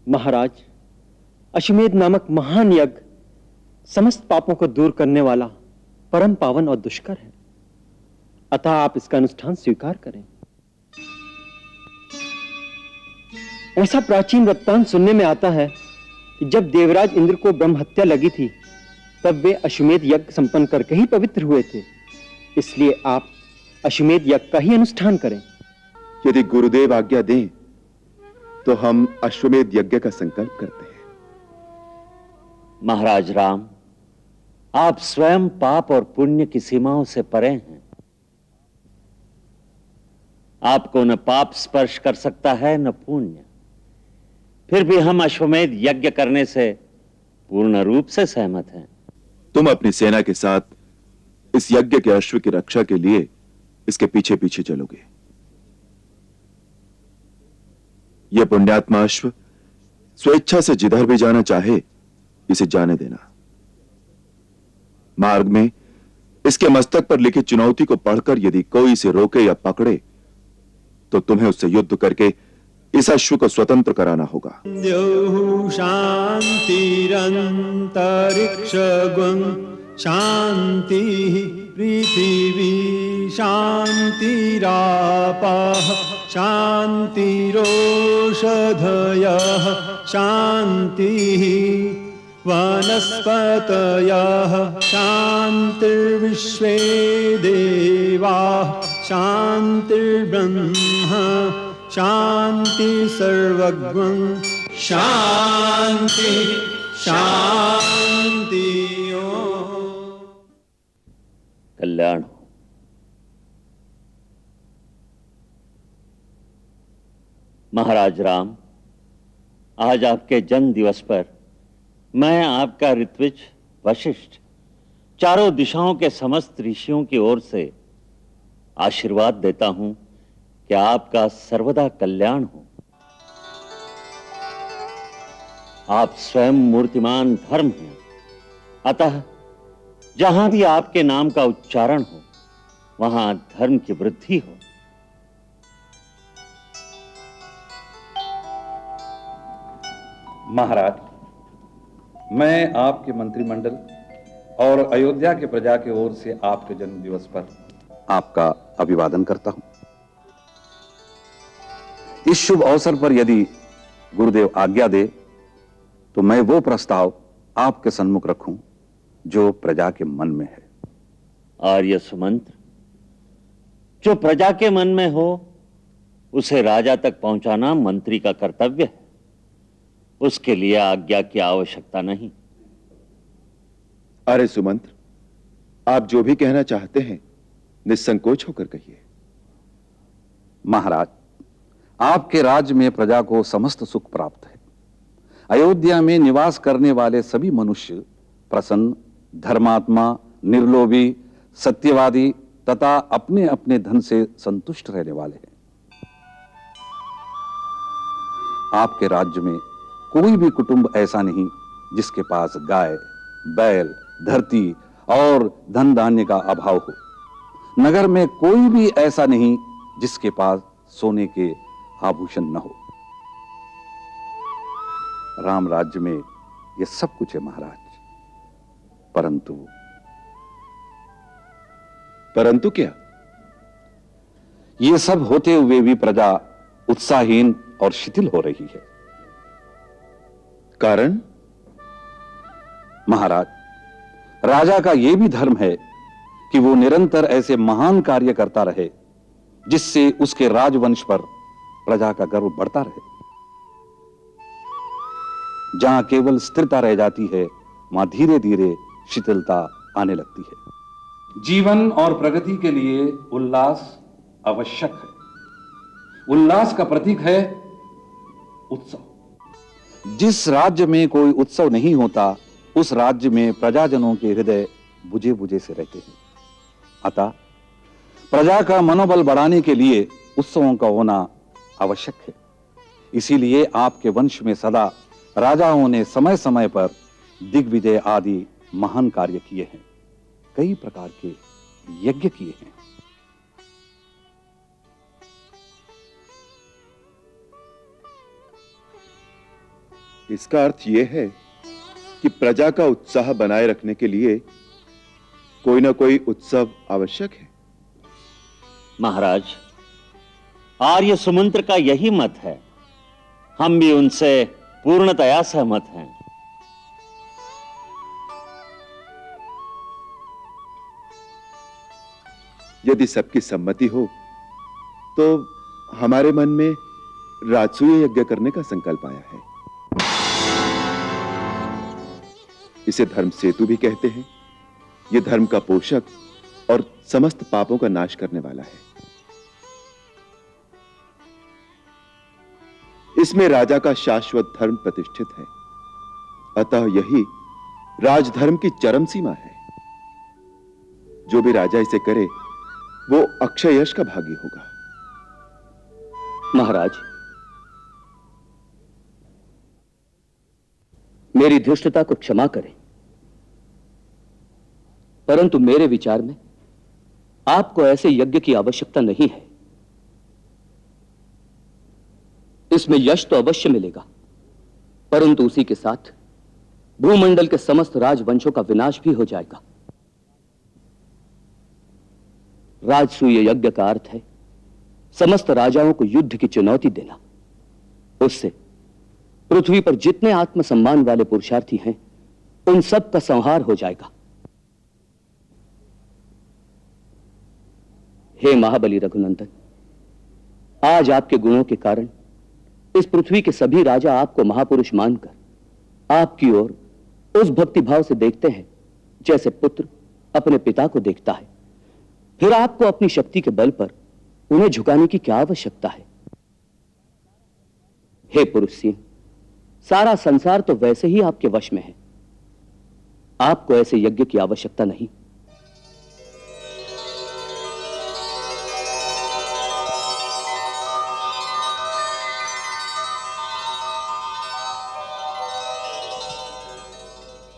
महाराज, अश्वमेध नामक महान यज्ञ समस्त पापों को दूर करने वाला परम पावन और दुष्कर है, अतः आप इसका अनुष्ठान स्वीकार करें। ऐसा प्राचीन वृत्तांत सुनने में आता है कि जब देवराज इंद्र को ब्रह्म हत्या लगी थी, तब वे अश्वमेध यज्ञ संपन्न करके ही पवित्र हुए थे। इसलिए आप अश्वमेध यज्ञ का ही अनुष्ठान करें। यदि गुरुदेव आज्ञा दें तो हम अश्वमेध यज्ञ का संकल्प करते हैं। महाराज राम, आप स्वयं पाप और पुण्य की सीमाओं से परे हैं। आपको न पाप स्पर्श कर सकता है न पुण्य, फिर भी हम अश्वमेध यज्ञ करने से पूर्ण रूप से सहमत हैं। तुम अपनी सेना के साथ इस यज्ञ के अश्व की रक्षा के लिए इसके पीछे पीछे चलोगे। यह पुण्यात्मा अश्व स्वेच्छा से जिधर भी जाना चाहे इसे जाने देना। मार्ग में इसके मस्तक पर लिखी चुनौती को पढ़कर यदि कोई इसे रोके या पकड़े तो तुम्हें उससे युद्ध करके इस अश्व को स्वतंत्र कराना होगा। शांतिरंतरिक्ष शांति पृथिवी शांतिरापः शांतिरोषधयः शांतिः वनस्पतयः शांतिर्विश्वे देवाः शांतिर्ब्रह्म शांति सर्वज्ञं शांति शांति। कल्याण हो। महाराज राम, आज आपके जन्म दिवस पर मैं आपका ऋत्विज वशिष्ठ चारों दिशाओं के समस्त ऋषियों की ओर से आशीर्वाद देता हूं कि आपका सर्वदा कल्याण हो। आप स्वयं मूर्तिमान धर्म हैं, अतः जहां भी आपके नाम का उच्चारण हो वहां धर्म की वृद्धि हो। महाराज, मैं आपके मंत्रिमंडल और अयोध्या के प्रजा की ओर से आपके जन्म दिवस पर आपका अभिवादन करता हूं। इस शुभ अवसर पर यदि गुरुदेव आज्ञा दे तो मैं वो प्रस्ताव आपके सन्मुख रखूं जो प्रजा के मन में है। आर्य सुमंत्र, जो प्रजा के मन में हो उसे राजा तक पहुंचाना मंत्री का कर्तव्य है। उसके लिए आज्ञा की आवश्यकता नहीं। अरे सुमंत्र, आप जो भी कहना चाहते हैं निसंकोच होकर कहिए। महाराज, आपके राज्य में प्रजा को समस्त सुख प्राप्त है। अयोध्या में निवास करने वाले सभी मनुष्य प्रसन्न, धर्मात्मा, निर्लोभी, सत्यवादी तथा अपने अपने धन से संतुष्ट रहने वाले हैं। आपके राज्य में कोई भी कुटुंब ऐसा नहीं जिसके पास गाय, बैल, धरती और धन धान्य का अभाव हो। नगर में कोई भी ऐसा नहीं जिसके पास सोने के आभूषण न हो। राम राज्य में यह सब कुछ है महाराज, परंतु क्या? ये सब होते हुए भी प्रजा उत्साहहीन और शिथिल हो रही है। कारण? महाराज, राजा का यह भी धर्म है कि वो निरंतर ऐसे महान कार्य करता रहे जिससे उसके राजवंश पर प्रजा का गर्व बढ़ता रहे। जहां केवल स्थिरता रह जाती है वहां धीरे धीरे शिथिलता आने लगती है। जीवन और प्रगति के लिए उल्लास आवश्यक है। उल्लास का प्रतीक है उत्सव। जिस राज्य में कोई उत्सव नहीं होता उस राज्य में प्रजाजनों के हृदय बुझे बुझे से रहते हैं। अतः प्रजा का मनोबल बढ़ाने के लिए उत्सवों का होना आवश्यक है। इसीलिए आपके वंश में सदा राजाओं ने समय समय पर दिग्विजय आदि महान कार्य किए हैं, कई प्रकार के यज्ञ किए हैं। इसका अर्थ यह है कि प्रजा का उत्साह बनाए रखने के लिए कोई ना कोई उत्सव आवश्यक है। महाराज, आर्य सुमंत्र का यही मत है। हम भी उनसे पूर्णतया सहमत हैं। यदि सबकी सम्मति हो तो हमारे मन में राजसूय यज्ञ करने का संकल्प आया है। इसे धर्म सेतु भी कहते हैं। यह धर्म का पोषक और समस्त पापों का नाश करने वाला है। इसमें राजा का शाश्वत धर्म प्रतिष्ठित है, अतः यही राजधर्म की चरम सीमा है। जो भी राजा इसे करे वो अक्षय यश का भागी होगा। महाराज, मेरी धृष्टता को क्षमा करें, परंतु मेरे विचार में आपको ऐसे यज्ञ की आवश्यकता नहीं है। इसमें यश तो अवश्य मिलेगा, परंतु उसी के साथ भूमंडल के समस्त राजवंशों का विनाश भी हो जाएगा। राजसूय यज्ञ का अर्थ है समस्त राजाओं को युद्ध की चुनौती देना। उससे पृथ्वी पर जितने आत्मसम्मान वाले पुरुषार्थी हैं, उन सब का संहार हो जाएगा। हे महाबली रघुनंदन, आज आपके गुणों के कारण इस पृथ्वी के सभी राजा आपको महापुरुष मानकर आपकी ओर उस भक्तिभाव से देखते हैं जैसे पुत्र अपने पिता को देखता है। फिर आपको अपनी शक्ति के बल पर उन्हें झुकाने की क्या आवश्यकता है? हे पुरुष सिंह, सारा संसार तो वैसे ही आपके वश में है। आपको ऐसे यज्ञ की आवश्यकता नहीं।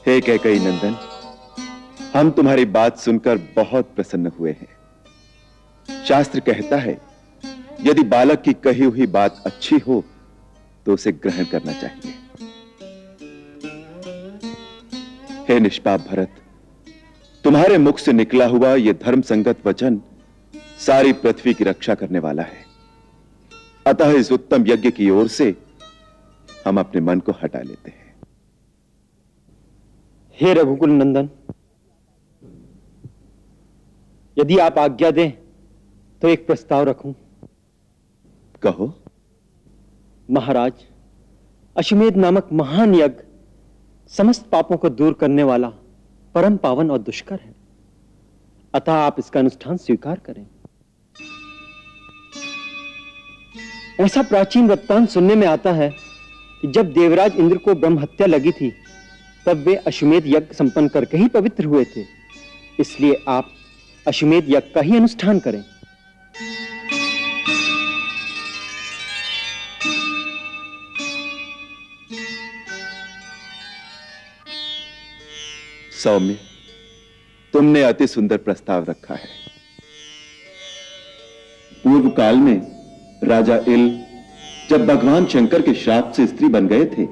हे कैकेयी नंदन, हम तुम्हारी बात सुनकर बहुत प्रसन्न हुए हैं। शास्त्र कहता है, यदि बालक की कही हुई बात अच्छी हो तो उसे ग्रहण करना चाहिए। हे निष्पाप भरत, तुम्हारे मुख से निकला हुआ यह धर्म संगत वचन सारी पृथ्वी की रक्षा करने वाला है। अतः इस उत्तम यज्ञ की ओर से हम अपने मन को हटा लेते हैं। हे रघुकुल नंदन, यदि आप आज्ञा दें तो एक प्रस्ताव रखूं। कहो। महाराज, अश्वमेध नामक महान यज्ञ समस्त पापों को दूर करने वाला परम पावन और दुष्कर है, अतः आप इसका अनुष्ठान स्वीकार करें। ऐसा प्राचीन वृत्तांत सुनने में आता है कि जब देवराज इंद्र को ब्रह्म हत्या लगी थी, तब वे अश्वमेध यज्ञ संपन्न करके ही पवित्र हुए थे। इसलिए आप अश्वमेध यज्ञ का ही अनुष्ठान करें। सौम्य, तुमने अति सुंदर प्रस्ताव रखा है। पूर्व काल में राजा इल जब भगवान शंकर के श्राप से स्त्री बन गए थे,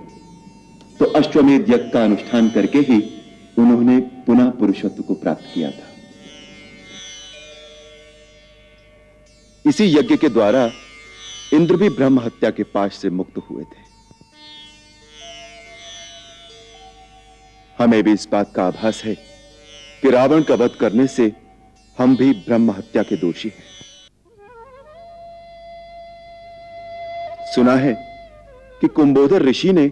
तो अश्वमेध यज्ञ का अनुष्ठान करके ही उन्होंने पुनः पुरुषत्व को प्राप्त किया था। इसी यज्ञ के द्वारा इंद्र भी ब्रह्म हत्या के पाश से मुक्त हुए थे। हमें भी इस बात का आभास है कि रावण का वध करने से हम भी ब्रह्म हत्या के दोषी हैं। सुना है कि कुंभोदर ऋषि ने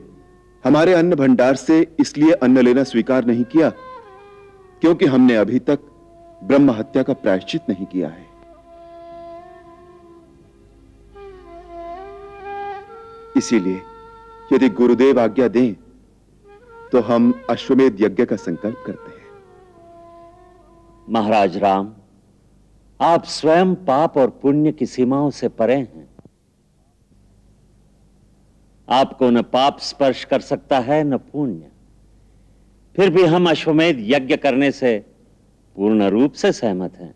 हमारे अन्न भंडार से इसलिए अन्न लेना स्वीकार नहीं किया क्योंकि हमने अभी तक ब्रह्म हत्या का प्रायश्चित नहीं किया है। इसीलिए यदि गुरुदेव आज्ञा दें तो हम अश्वमेध यज्ञ का संकल्प करते हैं। महाराज राम, आप स्वयं पाप और पुण्य की सीमाओं से परे हैं। आपको न पाप स्पर्श कर सकता है न पुण्य। फिर भी हम अश्वमेध यज्ञ करने से पूर्ण रूप से सहमत हैं।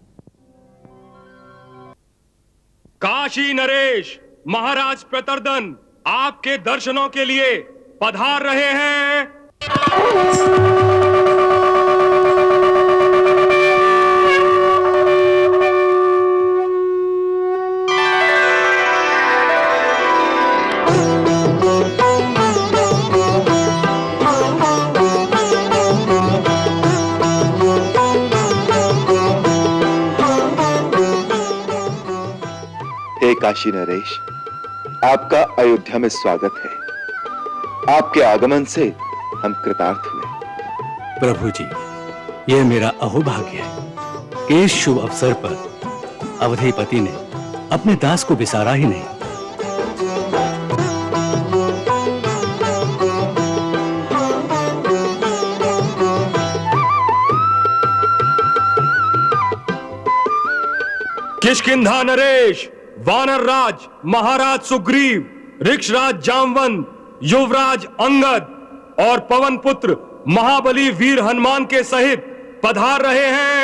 काशी नरेश, महाराज प्रतर्दन आपके दर्शनों के लिए पधार रहे हैं। हे काशी नरेश, आपका अयोध्या में स्वागत है। आपके आगमन से हम कृतार्थ हुए। प्रभु जी, यह मेरा अहोभाग्य है कि इस शुभ अवसर पर अवधेपति ने अपने दास को विसारा ही नहीं। किष्किंधा नरेश, वानर राज महाराज सुग्रीव, ऋक्षराज जामवंत, युवराज अंगद और पवन पुत्र महाबली वीर हनुमान के सहित पधार रहे हैं।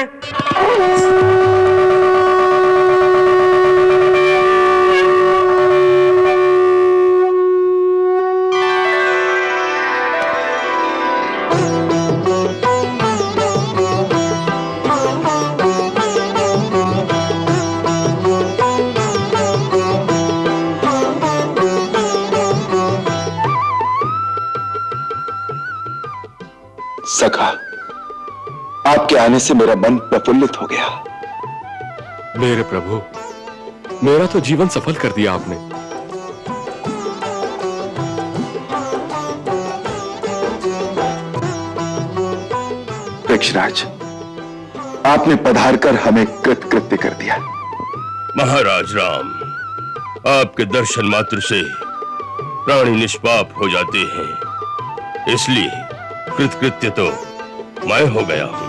सखा, आपके आने से मेरा मन प्रफुल्लित हो गया। मेरे प्रभु, मेरा तो जीवन सफल कर दिया आपने। ऋक्षराज, आपने पधारकर हमें कृतकृत्य कर दिया। महाराज राम, आपके दर्शन मात्र से प्राणी निष्पाप हो जाते हैं, इसलिए कृतकृत्य तो मैं हो गया हूं।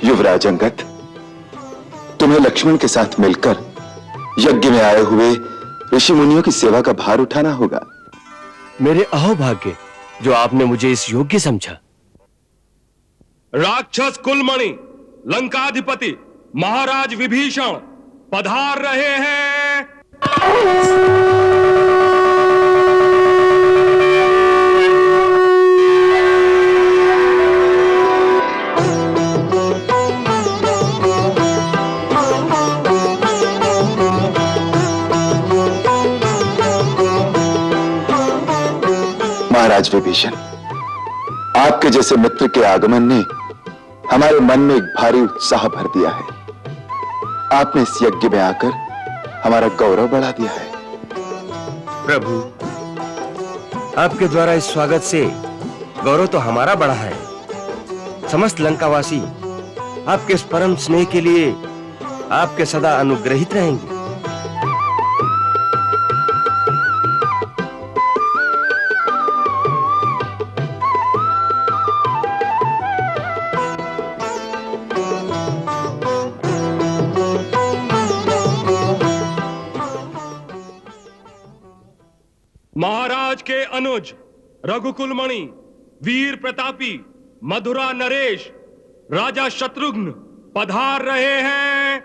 युवराज अंगद, तुम्हें लक्ष्मण के साथ मिलकर यज्ञ में आए हुए ऋषि मुनियों की सेवा का भार उठाना होगा। मेरे अहोभाग्य जो आपने मुझे इस योग्य समझा। राक्षस कुलमणि, लंकाधिपति महाराज विभीषण पधार रहे हैं। महाराज विभीषण, आपके जैसे मित्र के आगमन ने हमारे मन में एक भारी उत्साह भर दिया है। आपने इस यज्ञ में आकर हमारा गौरव बढ़ा दिया है। प्रभु, आपके द्वारा इस स्वागत से गौरव तो हमारा बढ़ा है। समस्त लंकावासी आपके इस परम स्नेह के लिए आपके सदा अनुग्रहित रहेंगे। महाराज के अनुज रघुकुलमणि, वीर प्रतापी, मधुरा नरेश, राजा शत्रुघ्न पधार रहे हैं।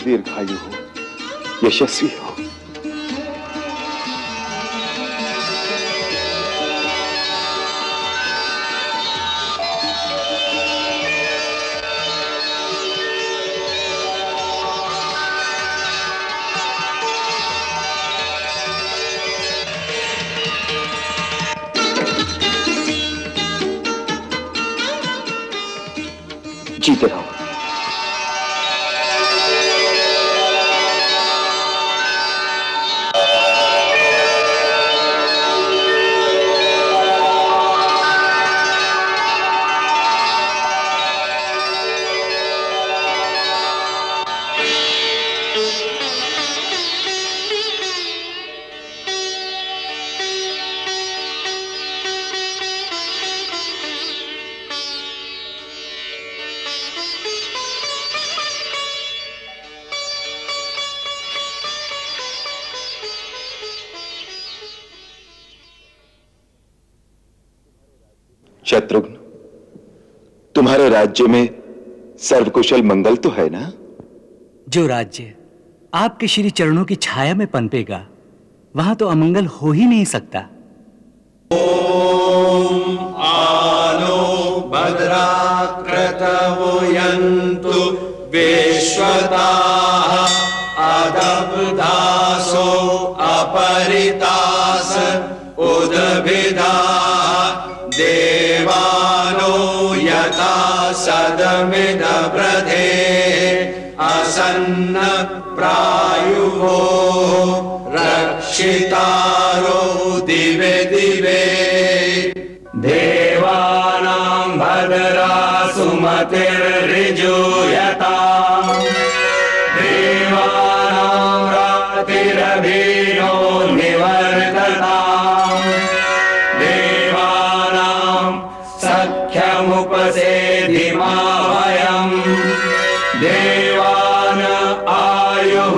दीर्घायु हो, यशस्वी हो। जीते रहो। शत्रुघ्न, तुम्हारे राज्य में सर्वकुशल मंगल तो है ना? जो राज्य आपके श्री चरणों की छाया में पनपेगा, वहां तो अमंगल हो ही नहीं सकता। आनो भद्राक्रतवो यन्तु विश्वताः अदब्धासो अपरितास उद्भिदाः देवानो यथा सदमिदव्रधे असन्न प्रायुः रक्षितारो दिवे दिवे देवानां भद्रा सुमतिर्ऋजूयता देवानां रातिरभिनो निवर्तता देवानां सख्यमुपसेधिमा वयम् देवान आयुः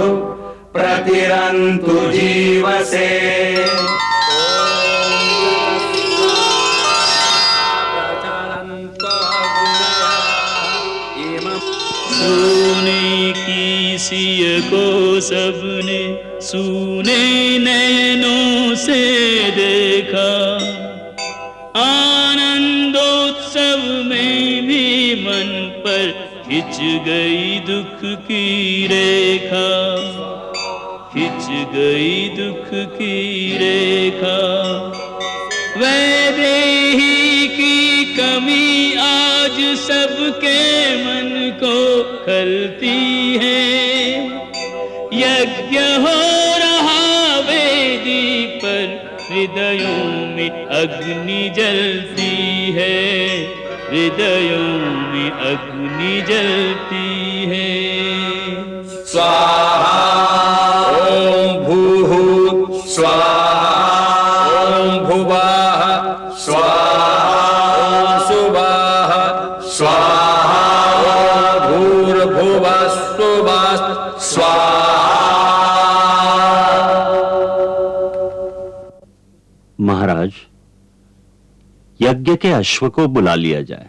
प्रतिरन्तु जीवसे सोने की सिय को सबने सूने नैनों से देखा, आनंदोत्सव में भी मन पर खिंच गई दुख की रेखा, खिंच गई दुख की रेखा। वैदेही की कमी आज सबके मन को खलती है, यज्ञ हो रहा वेदी पर हृदयों में अग्नि जलती है, हृदयों में अग्नि जलती है। स्वाहा ओम भूः स्वाहा ओम भुवः स्वाहा सुवः स्वाहा भूर्भुवः सुवः स्वाहा। महाराज, यज्ञ के अश्व को बुला लिया जाए।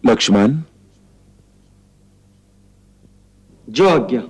लक्ष्मण, जो आज्ञा।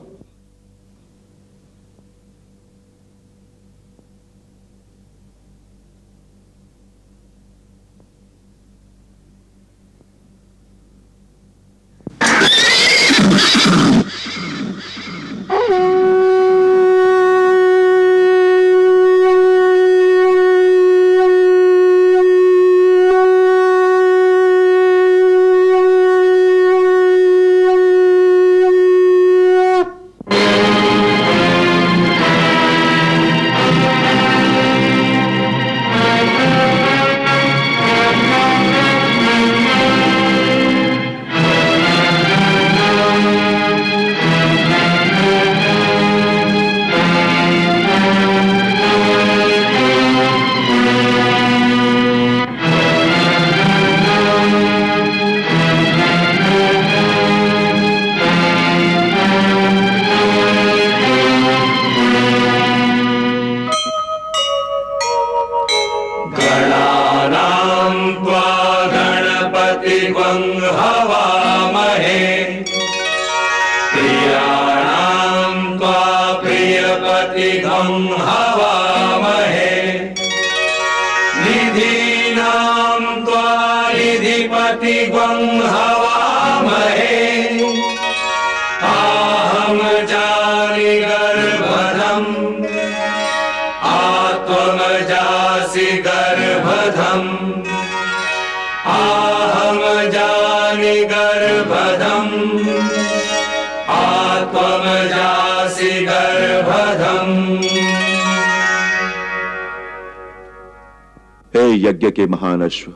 यज्ञ के महान अश्व,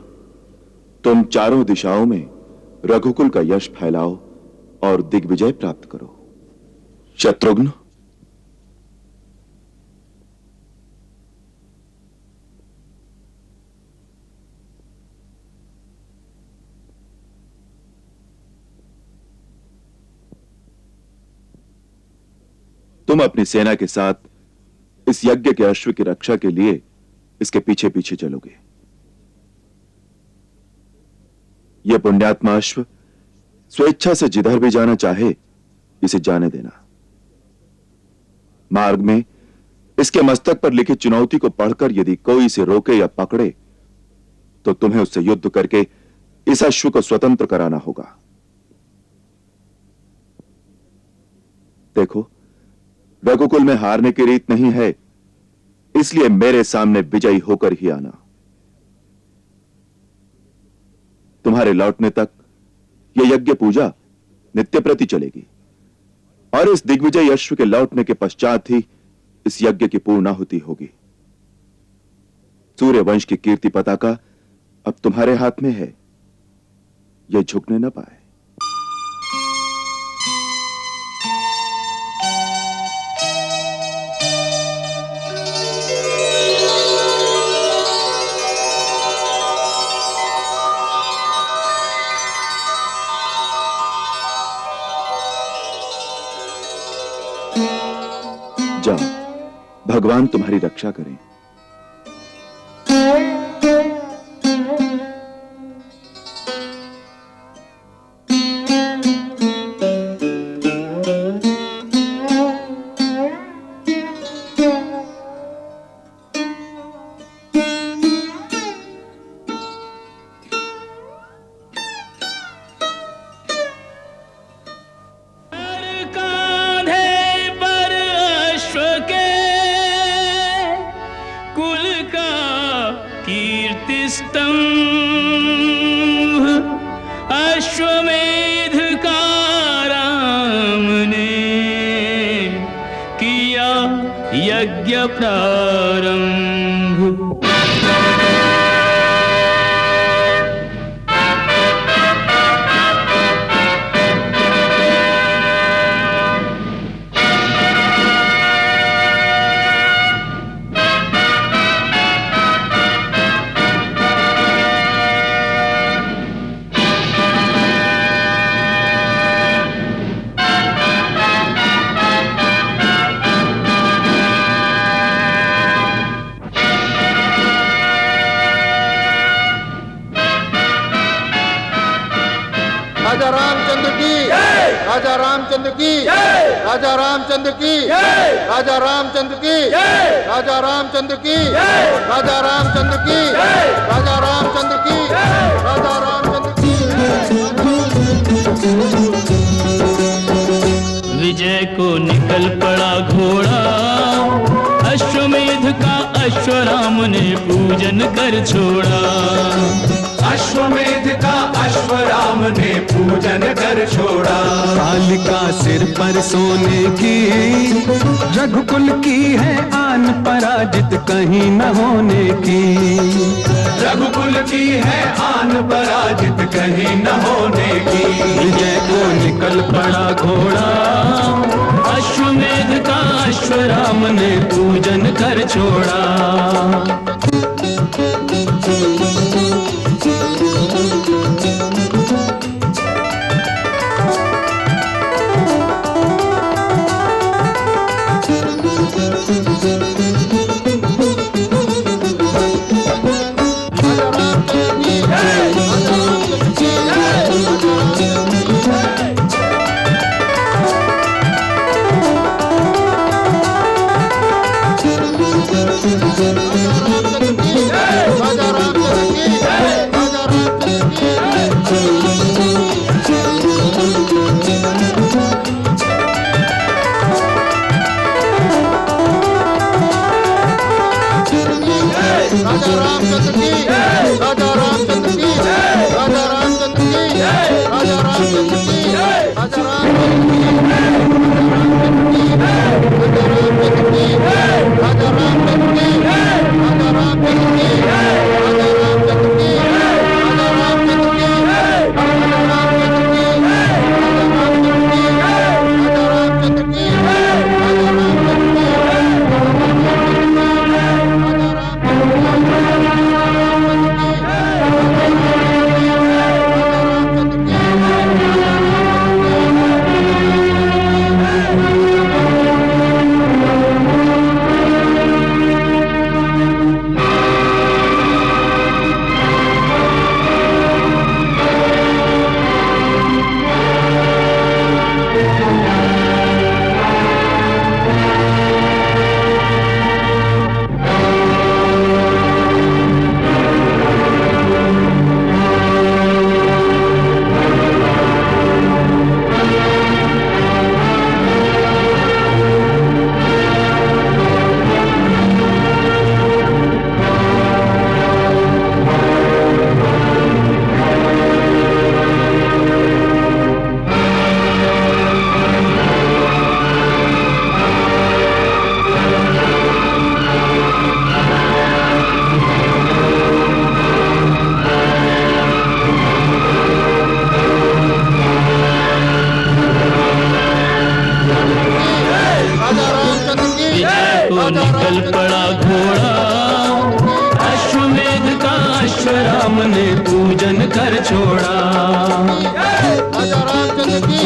तुम चारों दिशाओं में रघुकुल का यश फैलाओ और दिग्विजय प्राप्त करो। शत्रुघ्न, तुम अपनी सेना के साथ इस यज्ञ के अश्व की रक्षा के लिए इसके पीछे पीछे चलोगे। यह पुण्यात्मा अश्व स्वेच्छा से जिधर भी जाना चाहे इसे जाने देना। मार्ग में इसके मस्तक पर लिखी चुनौती को पढ़कर यदि कोई इसे रोके या पकड़े तो तुम्हें उससे युद्ध करके इस अश्व को स्वतंत्र कराना होगा। देखो, रघुकुल में हारने की रीत नहीं है, इसलिए मेरे सामने विजयी होकर ही आना। तुम्हारे लौटने तक यह यज्ञ पूजा नित्य प्रति चलेगी और इस दिग्विजय अश्व के लौटने के पश्चात ही इस यज्ञ की पूर्णाहुति होगी। सूर्य वंश की कीर्ति पताका अब तुम्हारे हाथ में है, यह झुकने न पाए। जाओ, भगवान तुम्हारी रक्षा करें। अश्वमेध का राम ने किया यज्ञ प्रारंभ। राजा रामचंद्र की, राजा रामचंद्र की, राजा रामचंद्र की, राजा रामचंद्र की, राजा रामचंद्र की, राजा रामचंद्र की, राजा रामचंद्र की, राजा रामचंद्र की। विजय को निकल पड़ा घोड़ा, अश्वमेध का अश्वराम ने पूजन कर छोड़ा। अश्वमेध का अश्वराम ने पूजन कर छोड़ा। कालिका सिर पर सोने की, रघुकुल की है आन पराजित कहीं न होने की। रघुकुल की है आन पराजित कहीं न होने की। विजय को निकल पड़ा घोड़ा, अश्वमेध का अश्वराम ने पूजन कर छोड़ा। राम ने पूजन कर छोड़ा। राजा रामचंद्र की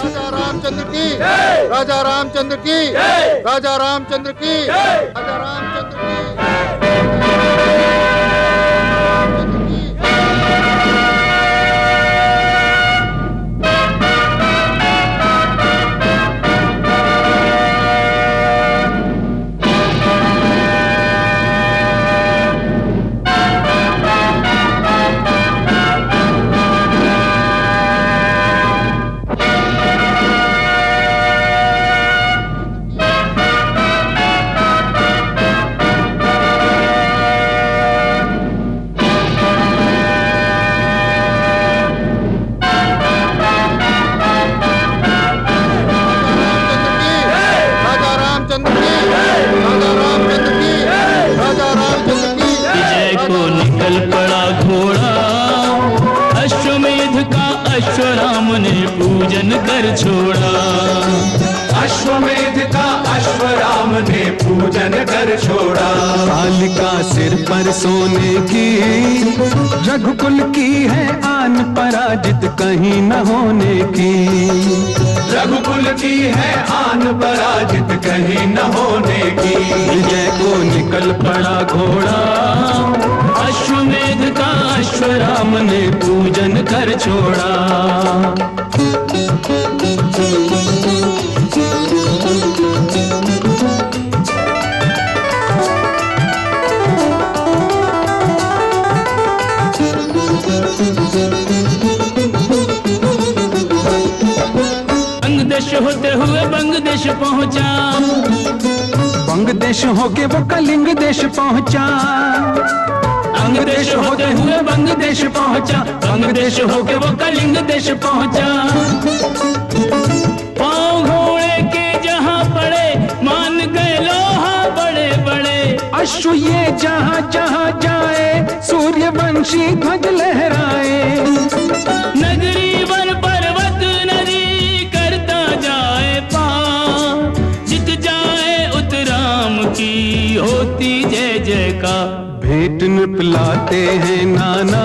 राजा रामचंद्र की राजा रामचंद्र की राजा रामचंद्र की। विजय को निकल पड़ा घोड़ा, अश्वमेध का अश्वराम ने पूजन कर छोड़ा। अश्वमेध का अश्वराम ने पूजन कर छोड़ा। कालिका सिर पर सोने की, रघुकुल की है आन पराजित कहीं न होने की। रघुकुल की है आन पराजित कहीं न होने की। विजय को निकल पड़ा घोड़ा, अश्वमेध का अश्वराम ने पूजन कर छोड़ा। बंगदेश होते हुए बंगदेश पहुंचा, बंगदेश होके वो कलिंग देश पहुंचा। अंगदेश होते हुए बंगदेश पहुंचा, बंगदेश होके वो कलिंग देश पहुंचा। पांव घोड़े के जहां पड़े मान गए लोहा बड़े बड़े। अश्व ये जहां जहां जाए सूर्यवंशी ध्वज लहराए। नगरी वन पर्वत नदी करता जाए पार, जित जाए उत्तराम की होती जय जयकार। भेंट निपलाते हैं नाना,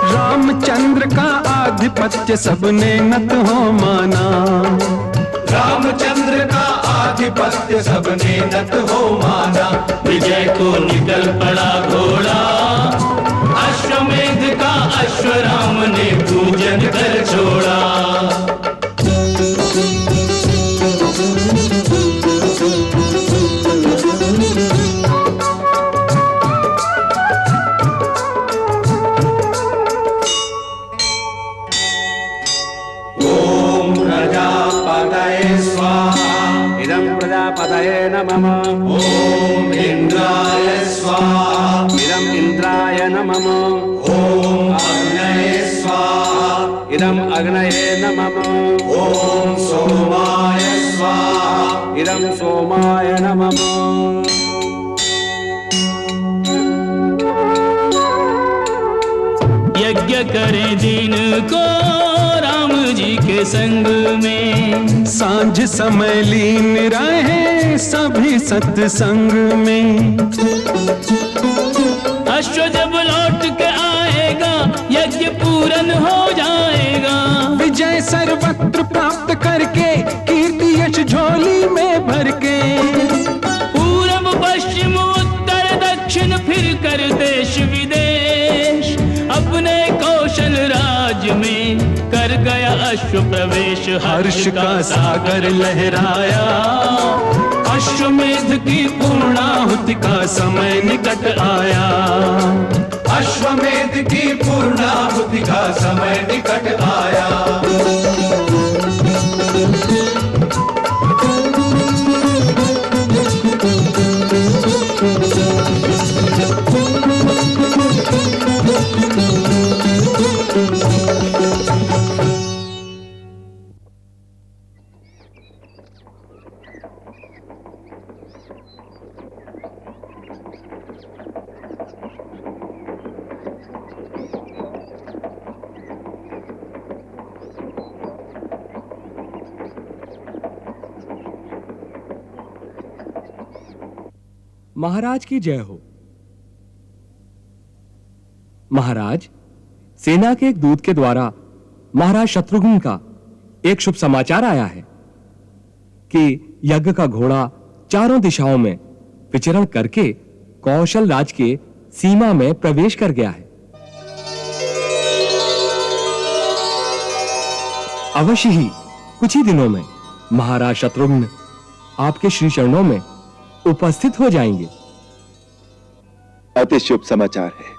रामचंद्र का आधिपत्य सबने नत हो माना। रामचंद्र का आधिपत्य सबने नत हो माना। विजय को निकल पड़ा घोड़ा, अश्वमेध का अश्वराम ने पूजन कर छोड़ा। इदं प्रजापतये नमः। ओम इंद्राय स्वाहा। इदं इंद्राय नमः। ओम अग्नये स्वाहा। इदं अग्नये नमः। ओम सोमाय स्वाहा। इदं सोमाय नमः। यज्ञ करें दिन को राम जी के संग में, सांझ समय लीन रहे सभी सत्संग में। अश्व जब लौट के आएगा यज्ञ पूरन हो जाएगा। विजय सर्वत्र प्राप्त करके कीर्ति यश झोली में भर के। पूरब पश्चिम उत्तर दक्षिण फिर कर देश विदेश, अपने कौशल राज में कर गया अश्व प्रवेश। हर्ष का सागर लहराया, अश्वमेध की पूर्णाहुति का समय निकट आया। अश्वमेध की पूर्णाहुति का समय निकट आया। महाराज की जय हो। महाराज, सेना के एक दूत के द्वारा महाराज शत्रुघ्न का एक शुभ समाचार आया है कि यज्ञ का घोड़ा चारों दिशाओं में विचरण करके कौशल राज के सीमा में प्रवेश कर गया है। अवश्य ही कुछ ही दिनों में महाराज शत्रुघ्न आपके श्री चरणों में उपस्थित हो जाएंगे। अति शुभ समाचार है।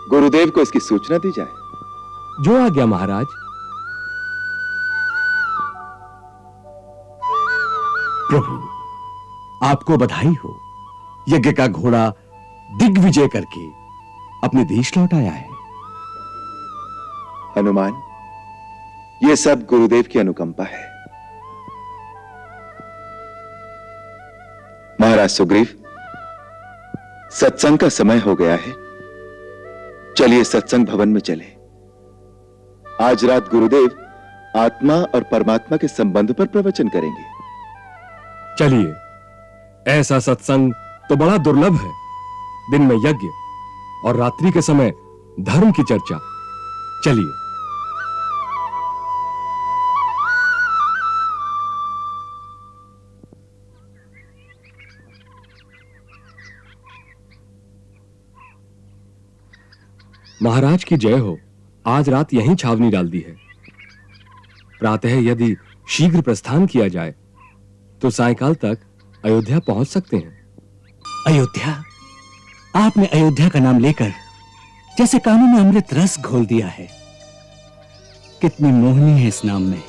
गुरुदेव को इसकी सूचना दी जाए। जो आज्ञा महाराज। प्रभु, आपको बधाई हो। यज्ञ का घोड़ा दिग्विजय करके अपने देश लौट आया है। हनुमान, यह सब गुरुदेव की अनुकंपा है। महाराज सुग्रीव, सत्संग का समय हो गया है। चलिए सत्संग भवन में चले। आज रात गुरुदेव आत्मा और परमात्मा के संबंध पर प्रवचन करेंगे। चलिए, ऐसा सत्संग तो बड़ा दुर्लभ है। दिन में यज्ञ और रात्रि के समय धर्म की चर्चा। चलिए। महाराज की जय हो। आज रात यहीं छावनी डाल दी है। प्रातः यदि शीघ्र प्रस्थान किया जाए तो सायंकाल तक अयोध्या पहुंच सकते हैं। अयोध्या? आपने अयोध्या का नाम लेकर जैसे कानों में अमृत रस घोल दिया है। कितनी मोहनी है इस नाम में।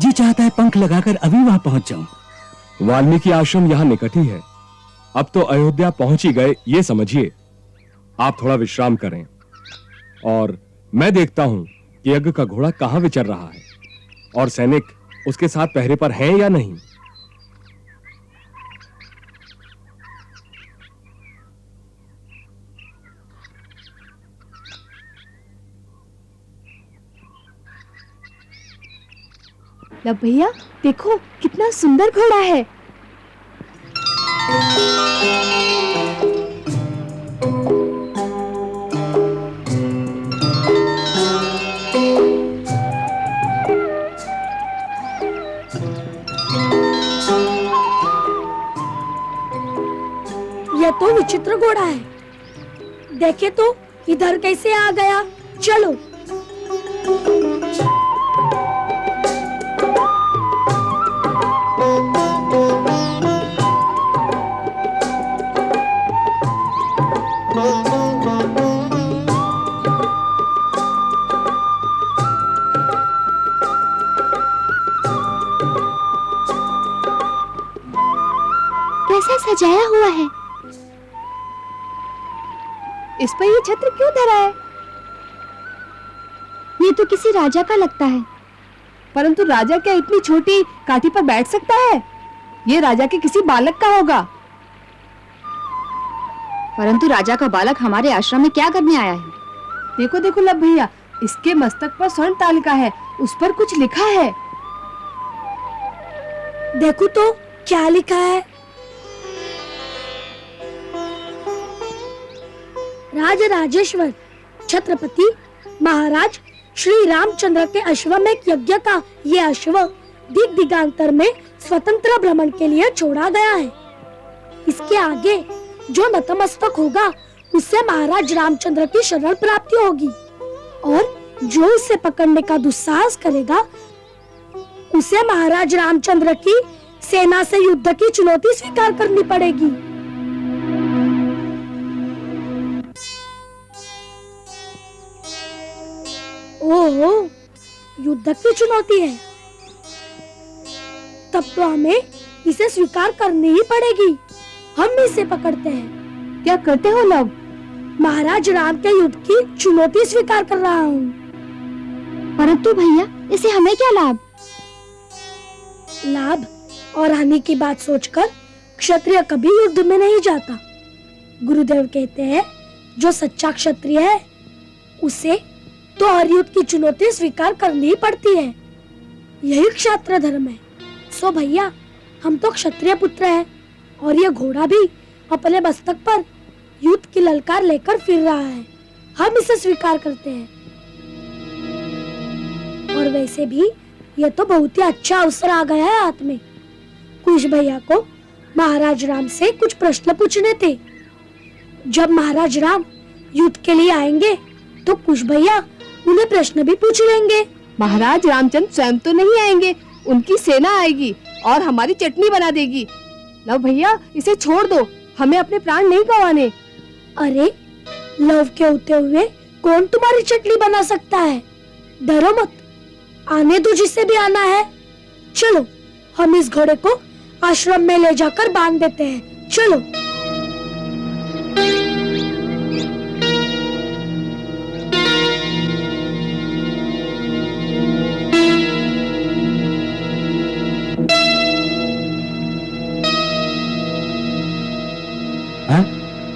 जी चाहता है पंख लगाकर अभी वहां पहुंच जाऊं। वाल्मीकि आश्रम यहां निकट ही है। अब तो अयोध्या पहुंच ही गए, ये समझिए। आप थोड़ा विश्राम करें और मैं देखता हूं कि यज्ञ का घोड़ा कहां विचर रहा है और सैनिक उसके साथ पहरे पर हैं या नहीं। लब भैया, देखो कितना सुंदर घोड़ा है। यह तो विचित्र घोड़ा है। देखे तो इधर कैसे आ गया। चलो। कैसा सजाया हुआ है। इस पर ये छत्र क्यों धरा है? ये तो किसी राजा का लगता है। परंतु राजा क्या इतनी छोटी काठी पर बैठ सकता है? ये राजा के किसी बालक का होगा। परंतु राजा का बालक हमारे आश्रम में क्या करने आया है? देखो देखो लब भैया, इसके मस्तक पर स्वर्ण तालिका है, उस पर कुछ लिखा है। देखो तो क्या लिखा है। राज राजेश्वर छत्रपति महाराज श्री रामचंद्र के अश्वमेध यज्ञ का ये अश्व दिग दिगांतर में स्वतंत्र भ्रमण के लिए छोड़ा गया है। इसके आगे जो नतमस्तक होगा उससे महाराज रामचंद्र की शरण प्राप्ति होगी और जो इसे पकड़ने का दुस्साहस करेगा उसे महाराज रामचंद्र की सेना से युद्ध की चुनौती स्वीकार करनी पड़ेगी। ओहो, युद्ध की चुनौती है। तब तो हमें इसे स्वीकार करनी ही पड़ेगी। हम इसे पकड़ते हैं। क्या करते हो लब? महाराज राम के युद्ध की चुनौती स्वीकार कर रहा हूँ। परंतु भैया, इसे हमें क्या लाभ? लाभ और हानि की बात सोचकर क्षत्रिय कभी युद्ध में नहीं जाता। गुरुदेव कहते हैं जो सच्चा क्षत्रिय है उसे तो हर युद्ध की चुनौती स्वीकार करनी ही पड़ती है। यही क्षत्रिय धर्म है। सो भैया, हम तो क्षत्रिय पुत्र हैं, और ये घोड़ा भी अपने मस्तक पर युद्ध की ललकार लेकर फिर रहा है। हम इसे स्वीकार करते हैं। और वैसे भी ये तो बहुत ही अच्छा अवसर आ गया है हाथ में। कुश भैया को महाराज राम से कुछ प्रश्न पूछने थे। जब महाराज राम युद्ध के लिए आएंगे तो कुश भैया उन्हें प्रश्न भी पूछ लेंगे। महाराज रामचंद्र स्वयं तो नहीं आएंगे, उनकी सेना आएगी और हमारी चटनी बना देगी। लव भैया इसे छोड़ दो, हमें अपने प्राण नहीं गंवाने। अरे लव के होते हुए कौन तुम्हारी चटनी बना सकता है? डरो मत, आने दो जिसे भी आना है। चलो हम इस घोड़े को आश्रम में ले जाकर बांध देते हैं। चलो।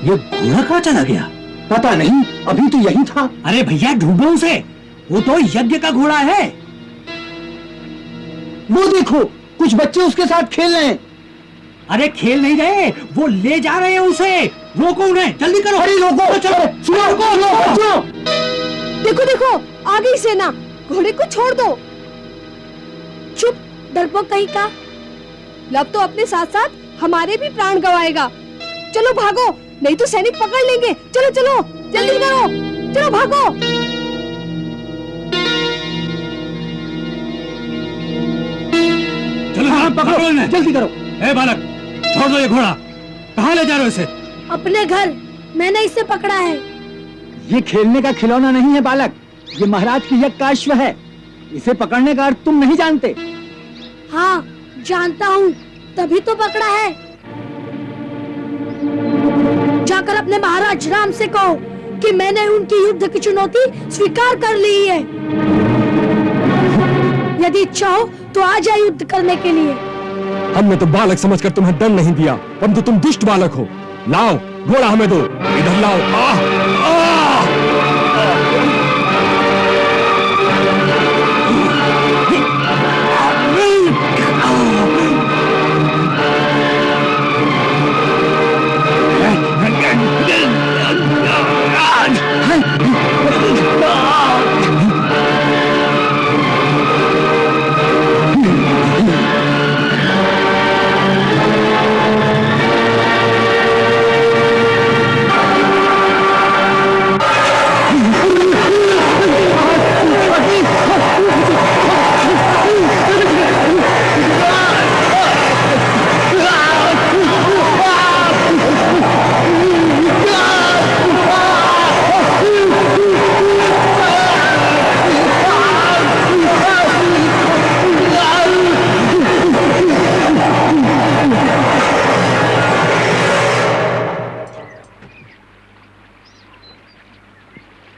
ये घोड़ा कहाँ चला गया? पता नहीं, अभी तो यही था। अरे भैया ढूंढो उसे, वो तो यज्ञ का घोड़ा है। वो देखो, कुछ बच्चे उसके साथ खेल रहे हैं। अरे खेल नहीं रहे, वो ले जा रहे हैं उसे। रोको उन्हें, जल्दी करो। अरे रोको, चलो सुनो। देखो देखो, आ गई सेना, घोड़े को छोड़ दो। चुप, डरपोक कहीं का। लव तो अपने साथ साथ हमारे भी प्राण गंवाएगा। चलो भागो, नहीं तो सैनिक पकड़ लेंगे। चलो चलो, जल्दी करो, चलो भागो। चलो हाँ, पकड़ो इन्हें, जल्दी करो। ए बालक, छोड़ दो ये घोड़ा। कहाँ ले जा रहे हो इसे? अपने घर, मैंने इसे पकड़ा है। ये खेलने का खिलौना नहीं है बालक, ये महाराज की यज्ञ का अश्व है। इसे पकड़ने का अर्थ तुम नहीं जानते। हाँ जानता हूँ, तभी तो पकड़ा है। जाकर अपने महाराज राम से कहो कि मैंने उनकी युद्ध की चुनौती स्वीकार कर ली है। यदि इच्छा हो तो आ जाए युद्ध करने के लिए। हमने तो बालक समझकर तुम्हें दंड नहीं दिया, परंतु तुम दुष्ट बालक हो। लाओ घोड़ा हमें दो, इधर लाओ।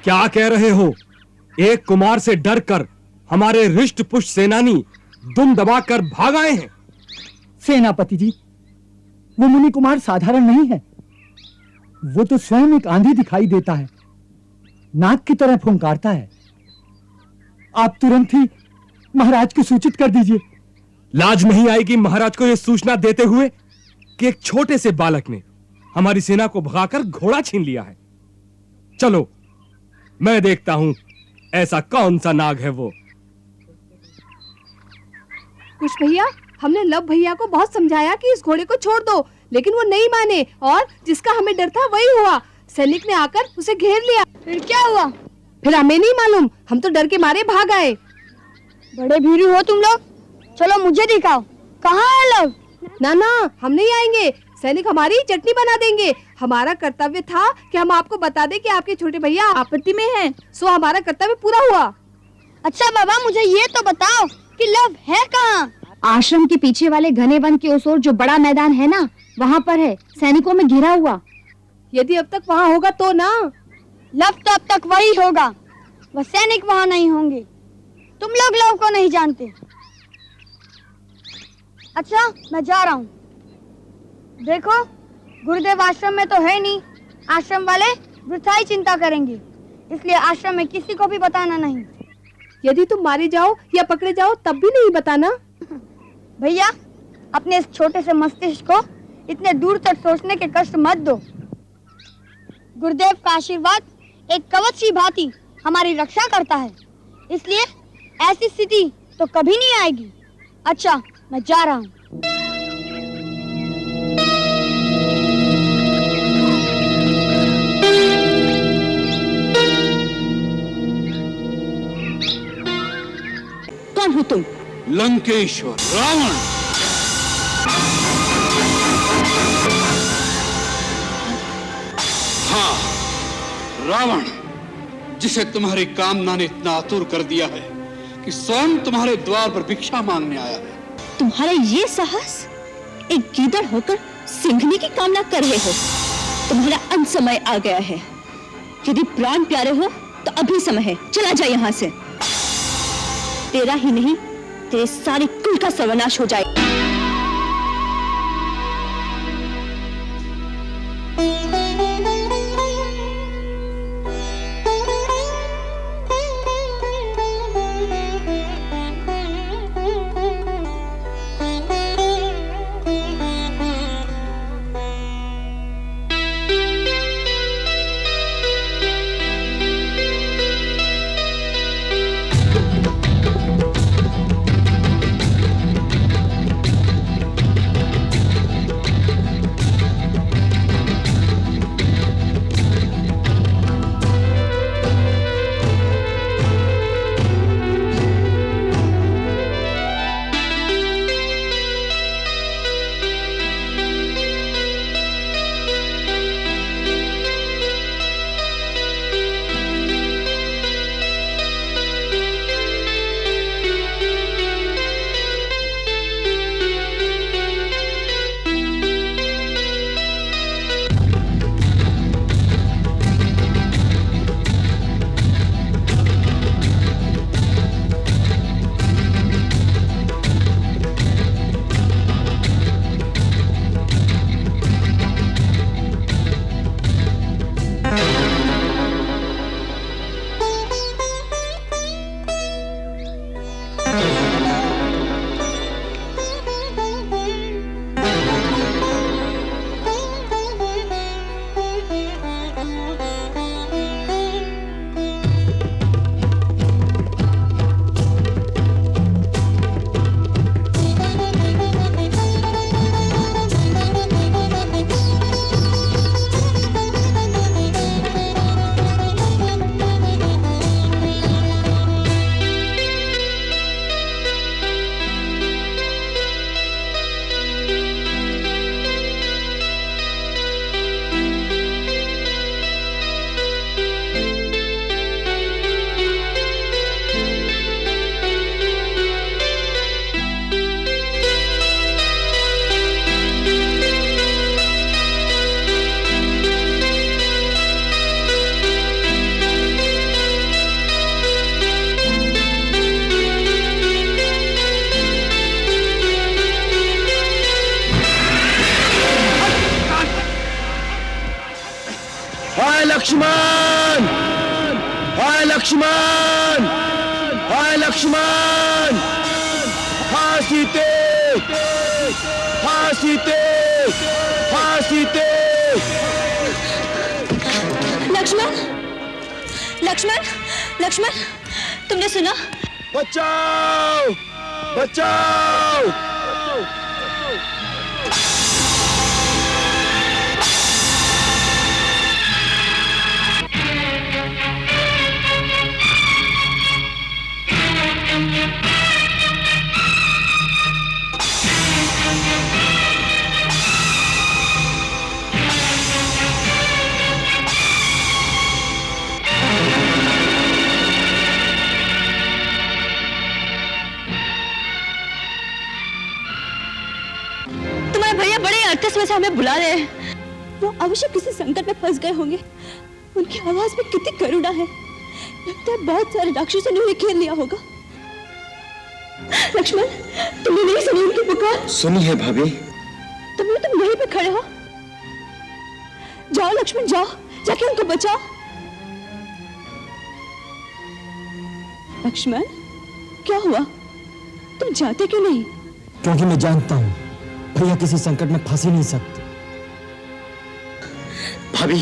क्या कह रहे हो? एक कुमार से डरकर हमारे रिष्ट पुष्ट सेनानी दुम दबाकर भाग आए हैं। सेनापति जी, वो मुनि कुमार साधारण नहीं है। वो तो स्वयं एक आंधी दिखाई देता है, नाग की तरह फुंकारता है। आप तुरंत ही महाराज को सूचित कर दीजिए। लाज नहीं आएगी महाराज को यह सूचना देते हुए कि एक छोटे से बालक ने हमारी सेना को भगाकर घोड़ा छीन लिया है। चलो मैं देखता हूं ऐसा कौन सा नाग है वो। कुश भैया, हमने लव भैया को बहुत समझाया कि इस घोड़े को छोड़ दो, लेकिन वो नहीं माने और जिसका हमें डर था वही हुआ। सैनिक ने आकर उसे घेर लिया। फिर क्या हुआ? फिर हमें नहीं मालूम, हम तो डर के मारे भाग आए। बड़े भीरू हो तुम लोग, चलो मुझे दिखाओ, कहाँ है लव? ना ना, हम नहीं आएंगे। सैनिक हमारी चटनी बना देंगे। हमारा कर्तव्य था कि हम आपको बता दें कि आपके छोटे भैया आपत्ति में हैं, सो हमारा कर्तव्य पूरा हुआ। अच्छा बाबा, मुझे ये तो बताओ कि लव है कहाँ? आश्रम के पीछे वाले घने वन के उस ओर जो बड़ा मैदान है ना, वहाँ पर है, सैनिकों में घिरा हुआ। यदि अब तक वहाँ होगा तो ना। लव तो अब तक वही होगा, वह सैनिक वहाँ नहीं होंगे। तुम लोग लव को नहीं जानते। अच्छा मैं जा रहा हूँ। देखो गुरुदेव आश्रम में तो है नहीं, आश्रम वाले वृथा ही चिंता करेंगे, इसलिए आश्रम में किसी को भी बताना नहीं। यदि तुम मारे जाओ या पकड़े जाओ तब भी नहीं बताना। भैया, अपने इस छोटे से मस्तिष्क को इतने दूर तक सोचने के कष्ट मत दो। गुरुदेव का आशीर्वाद एक कवच की भांति हमारी रक्षा करता है, इसलिए ऐसी स्थिति तो कभी नहीं आएगी। अच्छा, मैं जा रहा हूँ। कौन हो तुम? लंकेश्वर रावण। हाँ, रावण, जिसे तुम्हारी कामना ने इतना आतुर कर दिया है कि स्वयं तुम्हारे द्वार पर भिक्षा मांगने आया है। तुम्हारा ये साहस, एक गीदड़ होकर सिंघने की कामना कर रहे हो। तुम्हारा अंत समय आ गया है। यदि प्राण प्यारे हो तो अभी समय है, चला जा यहाँ से। तेरा ही नहीं, तेरे सारे कुल का सर्वनाश हो जाए। लक्ष्मण! हाय लक्ष्मण! हाय लक्ष्मण! हाँ सीते! हाँ सीते! हाँ सीते! लक्ष्मण! लक्ष्मण! लक्ष्मण! तुमने सुना? बचाओ! बचाओ! अर्थस से हमें बुला रहे हैं। वो अवश्य किसी संकट में फंस गए होंगे। उनकी आवाज में कितनी करुणा है। लगता है बहुत सारे राक्षसों ने उन्हें घेर लिया होगा। लक्ष्मण, तुमने नहीं सुनी उनकी पुकार? सुनी है भाभी। तुम यहीं पे खड़े हो। जाओ लक्ष्मण, जाओ, जाके उनको बचाओ। लक्ष्मण, क्या हुआ? तुम जाते क्यों नहीं? क्योंकि मैं जानता हूं भैया किसी संकट में फंस ही नहीं सकते। भाभी,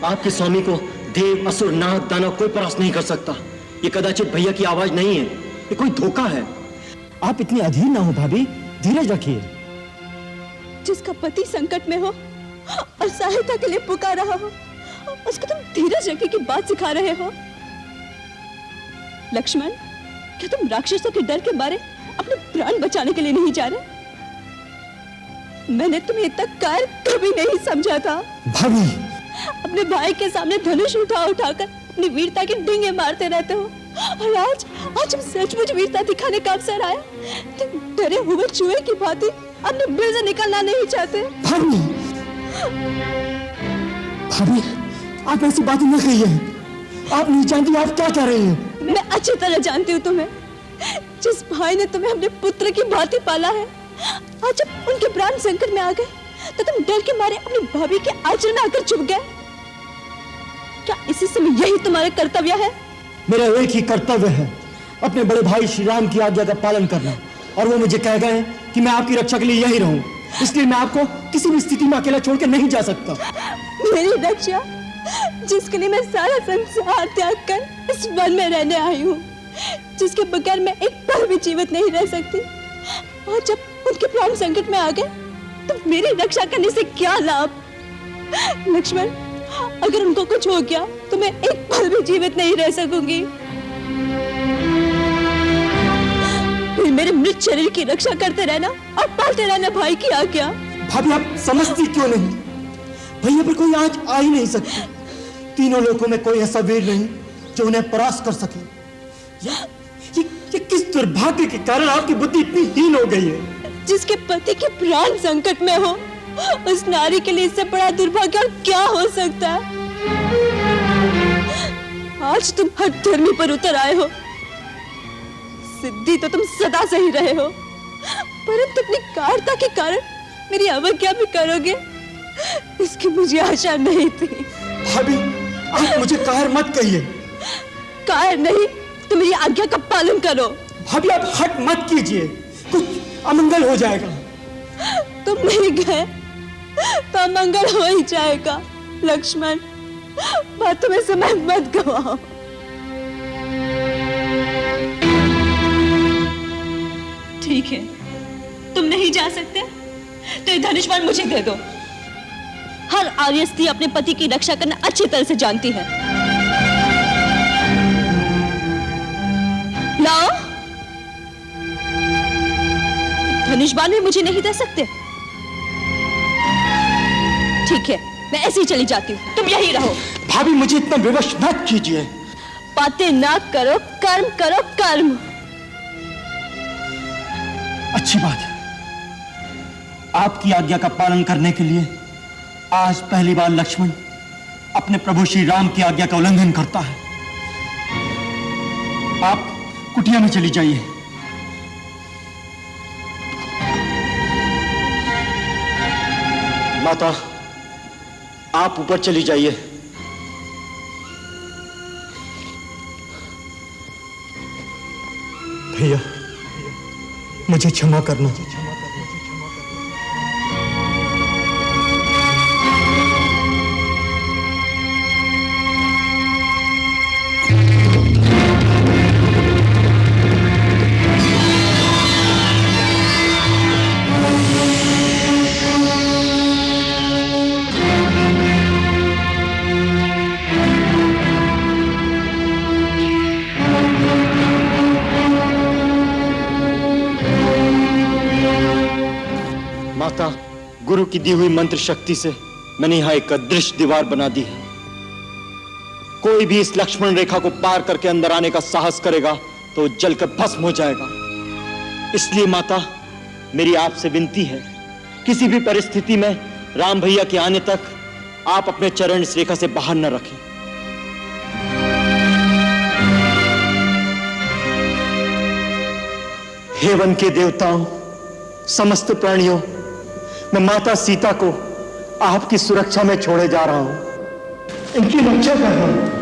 आपके स्वामी को देव, असुर, नाग, दानव कोई परास्त नहीं कर सकता। ये कदाचित भैया की आवाज नहीं है, ये कोई धोखा है। आप इतनी अधीर ना हो भाभी, धीरज रखिए। जिसका पति संकट में हो और सहायता के लिए पुकार रहा हो, उसको तुम धीरज रखने की बात सिखा रहे हो। लक्ष्मण, क्या तुम राक्षसों के डर के मारे अपने प्राण बचाने के लिए नहीं जा रहे? मैंने तुम्हें इतना कायर कभी नहीं समझा था। भाभी, अपने भाई के सामने धनुष उठाकर अपनी वीरता के डींगे मारते रहते हो, और आज तुम सचमुच वीरता दिखाने का अवसर आया। तुम डरे हुए चूहे की भांति अपने बिल से निकलना नहीं चाहते। भाभी, भाभी, आप ऐसी बातें न कहिए। आप नहीं जानती आप क्या कह रही हैं। मैं अच्छी तरह जानती हूँ तुम्हें। जिस भाई ने तुम्हें अपने पुत्र की भांति पाला है, आज जब उनके प्राण संकट में आ गए तो तुम डर के मारे अपनी भाभी के आंचल में आकर छुप गए। क्या इसी समय यही तुम्हारा कर्तव्य है? मेरा एक ही कर्तव्य है, अपने बड़े भाई श्री राम की आज्ञा का पालन करना, और वो मुझे कह गए कि मैं आपकी रक्षा के लिए यही रहूं, इसलिए मैं आपको किसी भी स्थिति में अकेला छोड़कर नहीं जा सकता। मेरी रक्षा, जिसके लिए मैं सारा संसार त्याग कर इस वन में रहने आई हूँ, जिसके बगैर मैं एक पल भी जीवित नहीं रह सकती, और जब उनके प्राण संकट में आ गए तो मेरी रक्षा करने से क्या लाभ? लक्ष्मण, अगर उनको कुछ हो गया तो मैं एक पल भी जीवित नहीं रह सकूंगी। फिर मेरे मृत शरीर की रक्षा करते रहना और पालते रहना भाई की आज्ञा। भाभी, आप समझती क्यों नहीं? भैया पर कोई आज आ ही नहीं सकती। तीनों लोगों में कोई ऐसा वीर नहीं जो उन्हें परास्त कर सके। ये किस दुर्भाग्य के कारण आपकी बुद्धि इतनी हीन हो गई है? जिसके पति के प्राण संकट में हो, उस नारी के लिए इससे बड़ा दुर्भाग्य और क्या हो सकता है? आज तुम हठ धर्मी पर उतर आए हो। सिद्धि तो तुम सदा से ही रहे हो, परंतु अपनी कायरता के कारण मेरी अवज्ञा भी करोगे, इसकी मुझे आशा नहीं थी। भाभी, आप मुझे कायर मत कहिए। कायर नहीं, तुम मेरी आज्ञा का पालन करो। भाभी, आप हट मत कीजिए, कुछ अमंगल हो जाएगा। तुम नहीं गए तो अमंगल हो ही जाएगा। लक्ष्मण, बातों में समय मत गवाओ। ठीक है, तुम नहीं जा सकते तो ये धनुष बाण मुझे दे दो। हर आर्य स्त्री अपने पति की रक्षा करना अच्छी तरह से जानती है। लाओ। धनुष बाण भी मुझे नहीं दे सकते? ठीक है, मैं ऐसे ही चली जाती हूँ, तुम यहीं रहो। भाभी, मुझे इतना विवश मत कीजिए। बातें ना करो, कर्म करो, कर्म। अच्छी बात है। आपकी आज्ञा का पालन करने के लिए आज पहली बार लक्ष्मण अपने प्रभु श्री राम की आज्ञा का उल्लंघन करता है। आप कुटिया में चली जाइए। माता, आप ऊपर चली जाइए। भैया, मुझे क्षमा करना। माता, गुरु की दी हुई मंत्र शक्ति से मैंने यहां एक अदृश्य दीवार बना दी है। कोई भी इस लक्ष्मण रेखा को पार करके अंदर आने का साहस करेगा तो जलकर भस्म हो जाएगा। इसलिए माता, मेरी आपसे विनती है, किसी भी परिस्थिति में राम भैया के आने तक आप अपने चरण इस रेखा से बाहर न रखें। हे वन के देवताओं, समस्त प्राणियों, मैं माता सीता को आपकी सुरक्षा में छोड़े जा रहा हूं। इनकी रक्षा कर रहा हूं।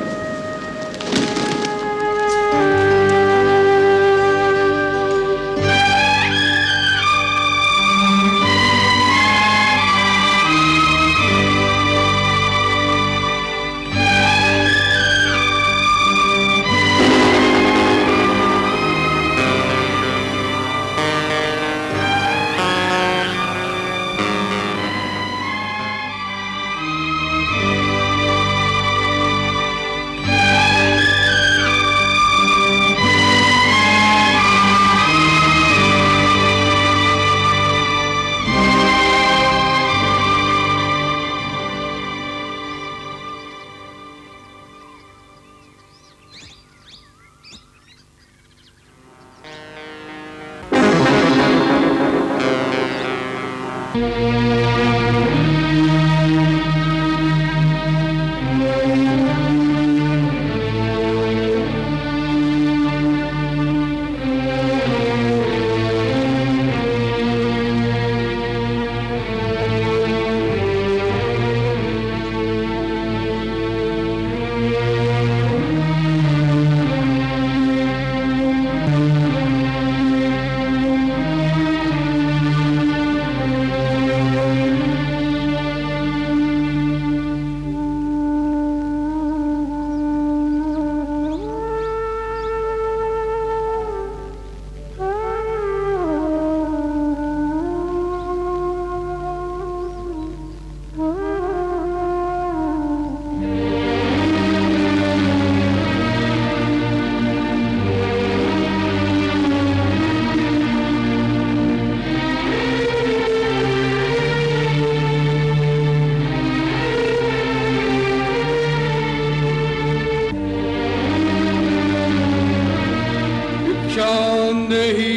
भिक्षान्देहि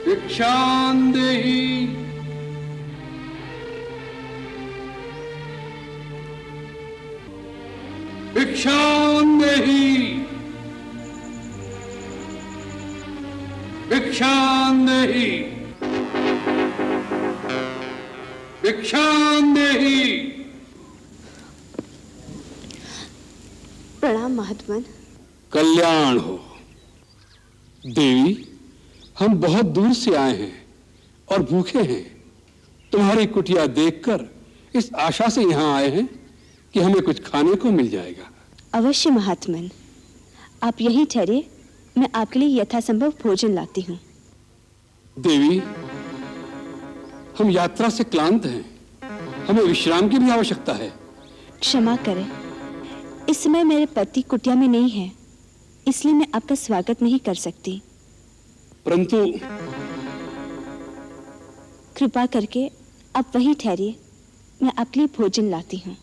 भिक्षान्देहि भिक्षान्देहि भिक्षान्देहि भिक्षान्देहि। प्रणाम महात्मन। कल्याण हो देवी। हम बहुत दूर से आए हैं और भूखे हैं। तुम्हारी कुटिया देखकर इस आशा से यहाँ आए हैं कि हमें कुछ खाने को मिल जाएगा। अवश्य महात्मन, आप यहीं ठहरिए, मैं आपके लिए यथासंभव भोजन लाती हूँ। देवी, हम यात्रा से क्लांत हैं, हमें विश्राम की भी आवश्यकता है। क्षमा करें, इस समय मेरे पति कुटिया में नहीं है, इसलिए मैं आपका स्वागत नहीं कर सकती। परंतु कृपा करके आप वहीं ठहरिए, मैं आपके लिए भोजन लाती हूँ।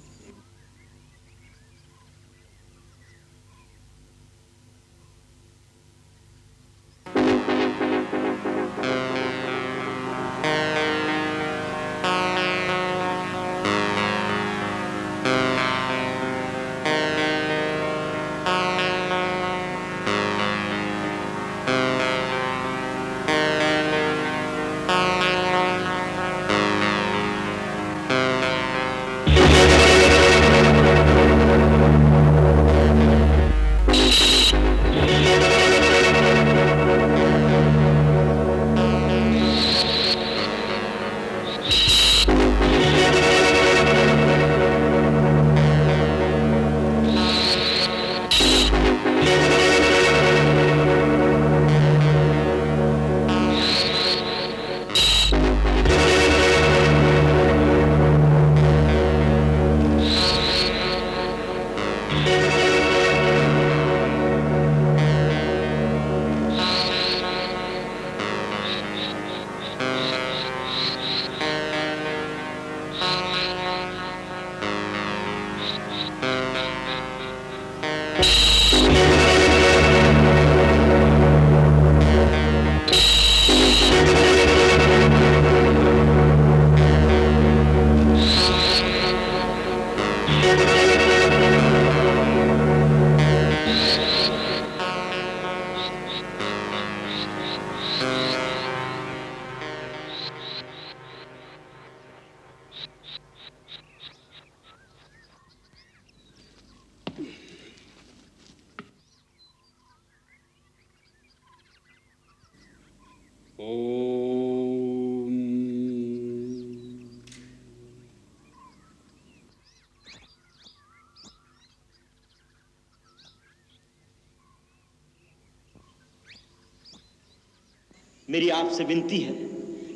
मेरी आपसे विनती है,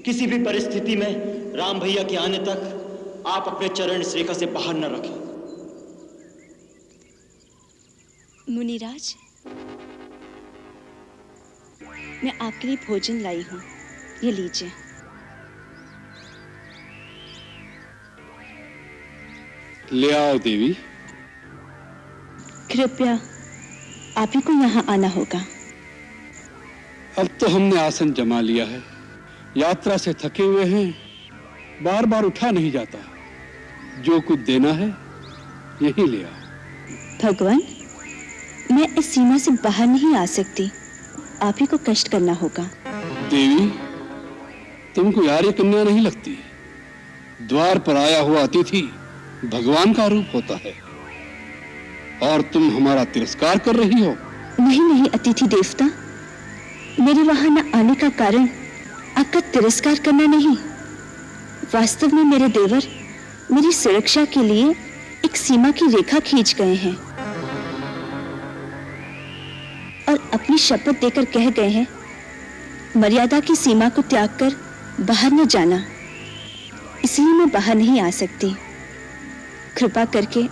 किसी भी परिस्थिति में राम भैया के आने तक आप अपने चरण इस रेखा से बाहर न रखें। मुनिराज, मैं आपके लिए भोजन लाई हूँ, ये लीजिए। ले आओ देवी। कृपया आप ही को यहाँ आना होगा। अब तो हमने आसन जमा लिया है, यात्रा से थके हुए हैं, बार बार उठा नहीं जाता। जो कुछ देना है यही ले आओ। भगवान, मैं इस सीमा से बाहर नहीं आ सकती, आप ही को कष्ट करना होगा। देवी, तुमको यारी कन्या नहीं लगती। द्वार पर आया हुआ अतिथि भगवान का रूप होता है और तुम हमारा तिरस्कार कर रही हो। नहीं नहीं अतिथि देवता, मेरे वहां न आने का कारण आपका तिरस्कार करना नहीं। वास्तव में मेरे देवर मेरी सुरक्षा के लिए एक सीमा की रेखा खींच गए हैं और अपनी शपथ देकर कह गए हैं, मर्यादा की सीमा को त्याग कर बाहर न जाना। इसलिए मैं बाहर नहीं आ सकती। कृपा करके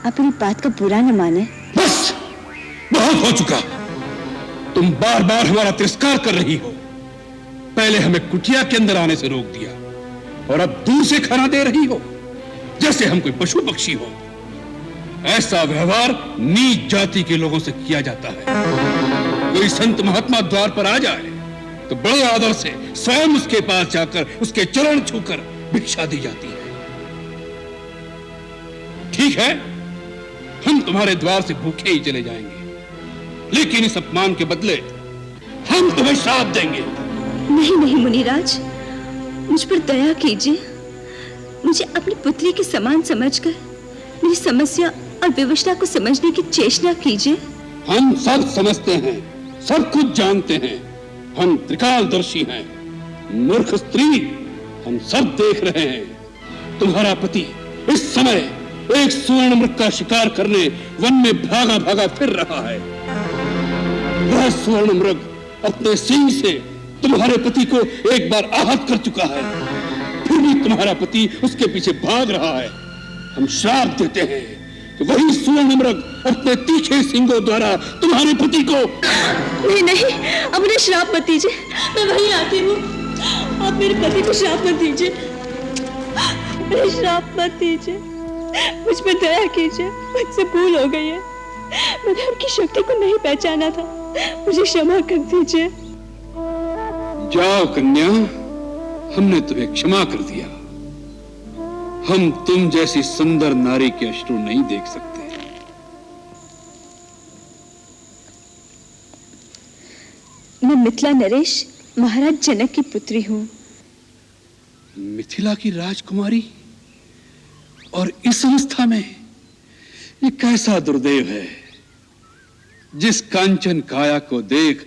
अपनी बात का बुरा न माने। बस, बहुत हो चुका। तुम बार बार हमारा तिरस्कार कर रही हो। पहले हमें कुटिया के अंदर आने से रोक दिया और अब दूर से खाना दे रही हो, जैसे हम कोई पशु पक्षी हो। ऐसा व्यवहार नीच जाति के लोगों से किया जाता है। कोई संत महात्मा द्वार पर आ जाए तो बड़े आदर से स्वयं उसके पास जाकर उसके चरण छूकर भिक्षा दी जाती है। ठीक है, हम तुम्हारे द्वार से भूखे ही चले जाएंगे, लेकिन इस अपमान के बदले हम तुम्हें श्राप देंगे। नहीं नहीं मुनिराज, मुझ पर दया कीजिए। मुझे अपनी पुत्री के समान समझकर मेरी समस्या और विवशता को समझने की चेष्टा कीजिए। हम सब समझते हैं, सब कुछ जानते हैं। हम त्रिकालदर्शी हैं। मूर्ख स्त्री, हम सब देख रहे हैं। तुम्हारा पति इस समय एक स्वर्ण मृग का शिकार करने वन में भागा भागा फिर रहा है। वह स्वर्ण मृग अपने सींग से तुम्हारे पति को एक बार आहत कर चुका है, फिर भी तुम्हारा पति उसके पीछे भाग रहा है। हम श्राप देते हैं कि वही स्वर्ण मृग अपने तीखे सींगों द्वारा तुम्हारे पति को। नहीं नहीं, अब मुझे श्राप मत दीजिए, मैं वहीं आती हूँ। आप मेरे पति को श्राप मत दीजिए, मुझे श्राप मत दीजिए। मुझ पर दया कीजिए, मुझसे भूल हो गई है। मैंने आपकी शक्ति को नहीं पहचाना था, मुझे क्षमा कर दीजिए। जाओ कन्या, हमने तुम्हें क्षमा कर दिया। हम तुम जैसी सुंदर नारी के अश्रु नहीं देख सकते। मैं मिथिला नरेश महाराज जनक की पुत्री हूँ। मिथिला की राजकुमारी, और इस अवस्था में ये कैसा दुर्दैव है। जिस कांचन काया को देख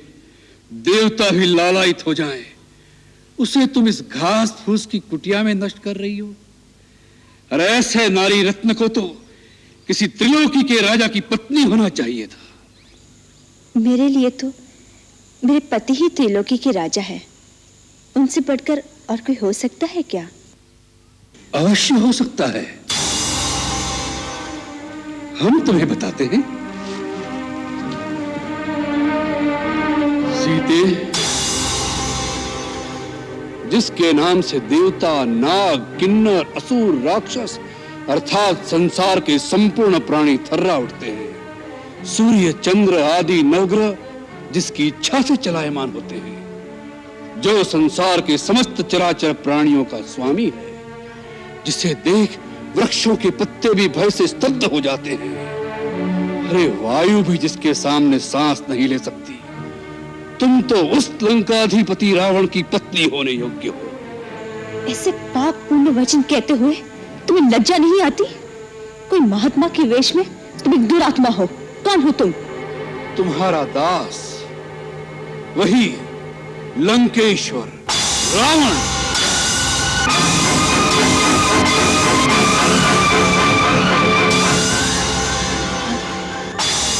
देवता भी लालायित हो जाएं, उसे तुम इस घास फूस की कुटिया में नष्ट कर रही हो। और ऐसे नारी रत्न को तो किसी त्रिलोकी के राजा की पत्नी होना चाहिए था। मेरे लिए तो मेरे पति ही त्रिलोकी के राजा है। उनसे बढ़कर और कोई हो सकता है क्या? अवश्य हो सकता है। हम तुम्हें बताते हैं। सीते, जिसके नाम से देवता, नाग, किन्नर, असुर, राक्षस अर्थात संसार के संपूर्ण प्राणी थर्रा उठते हैं। सूर्य, चंद्र आदि नवग्रह जिसकी इच्छा से चलायमान होते हैं। जो संसार के समस्त चराचर प्राणियों का स्वामी है, जिसे देख वृक्षों के पत्ते भी भय से स्तब्ध हो जाते हैं। अरे वायु भी जिसके सामने सांस नहीं ले सकती। तुम तो उस लंकाधिपति रावण की पत्नी होने योग्य हो। ऐसे पाप पूर्ण वचन कहते हुए तुम्हें लज्जा नहीं आती? कोई महात्मा के वेश में तुम एक दुरात्मा हो। कौन हो तुम? तुम्हारा दास, वही लंकेश्वर रावण।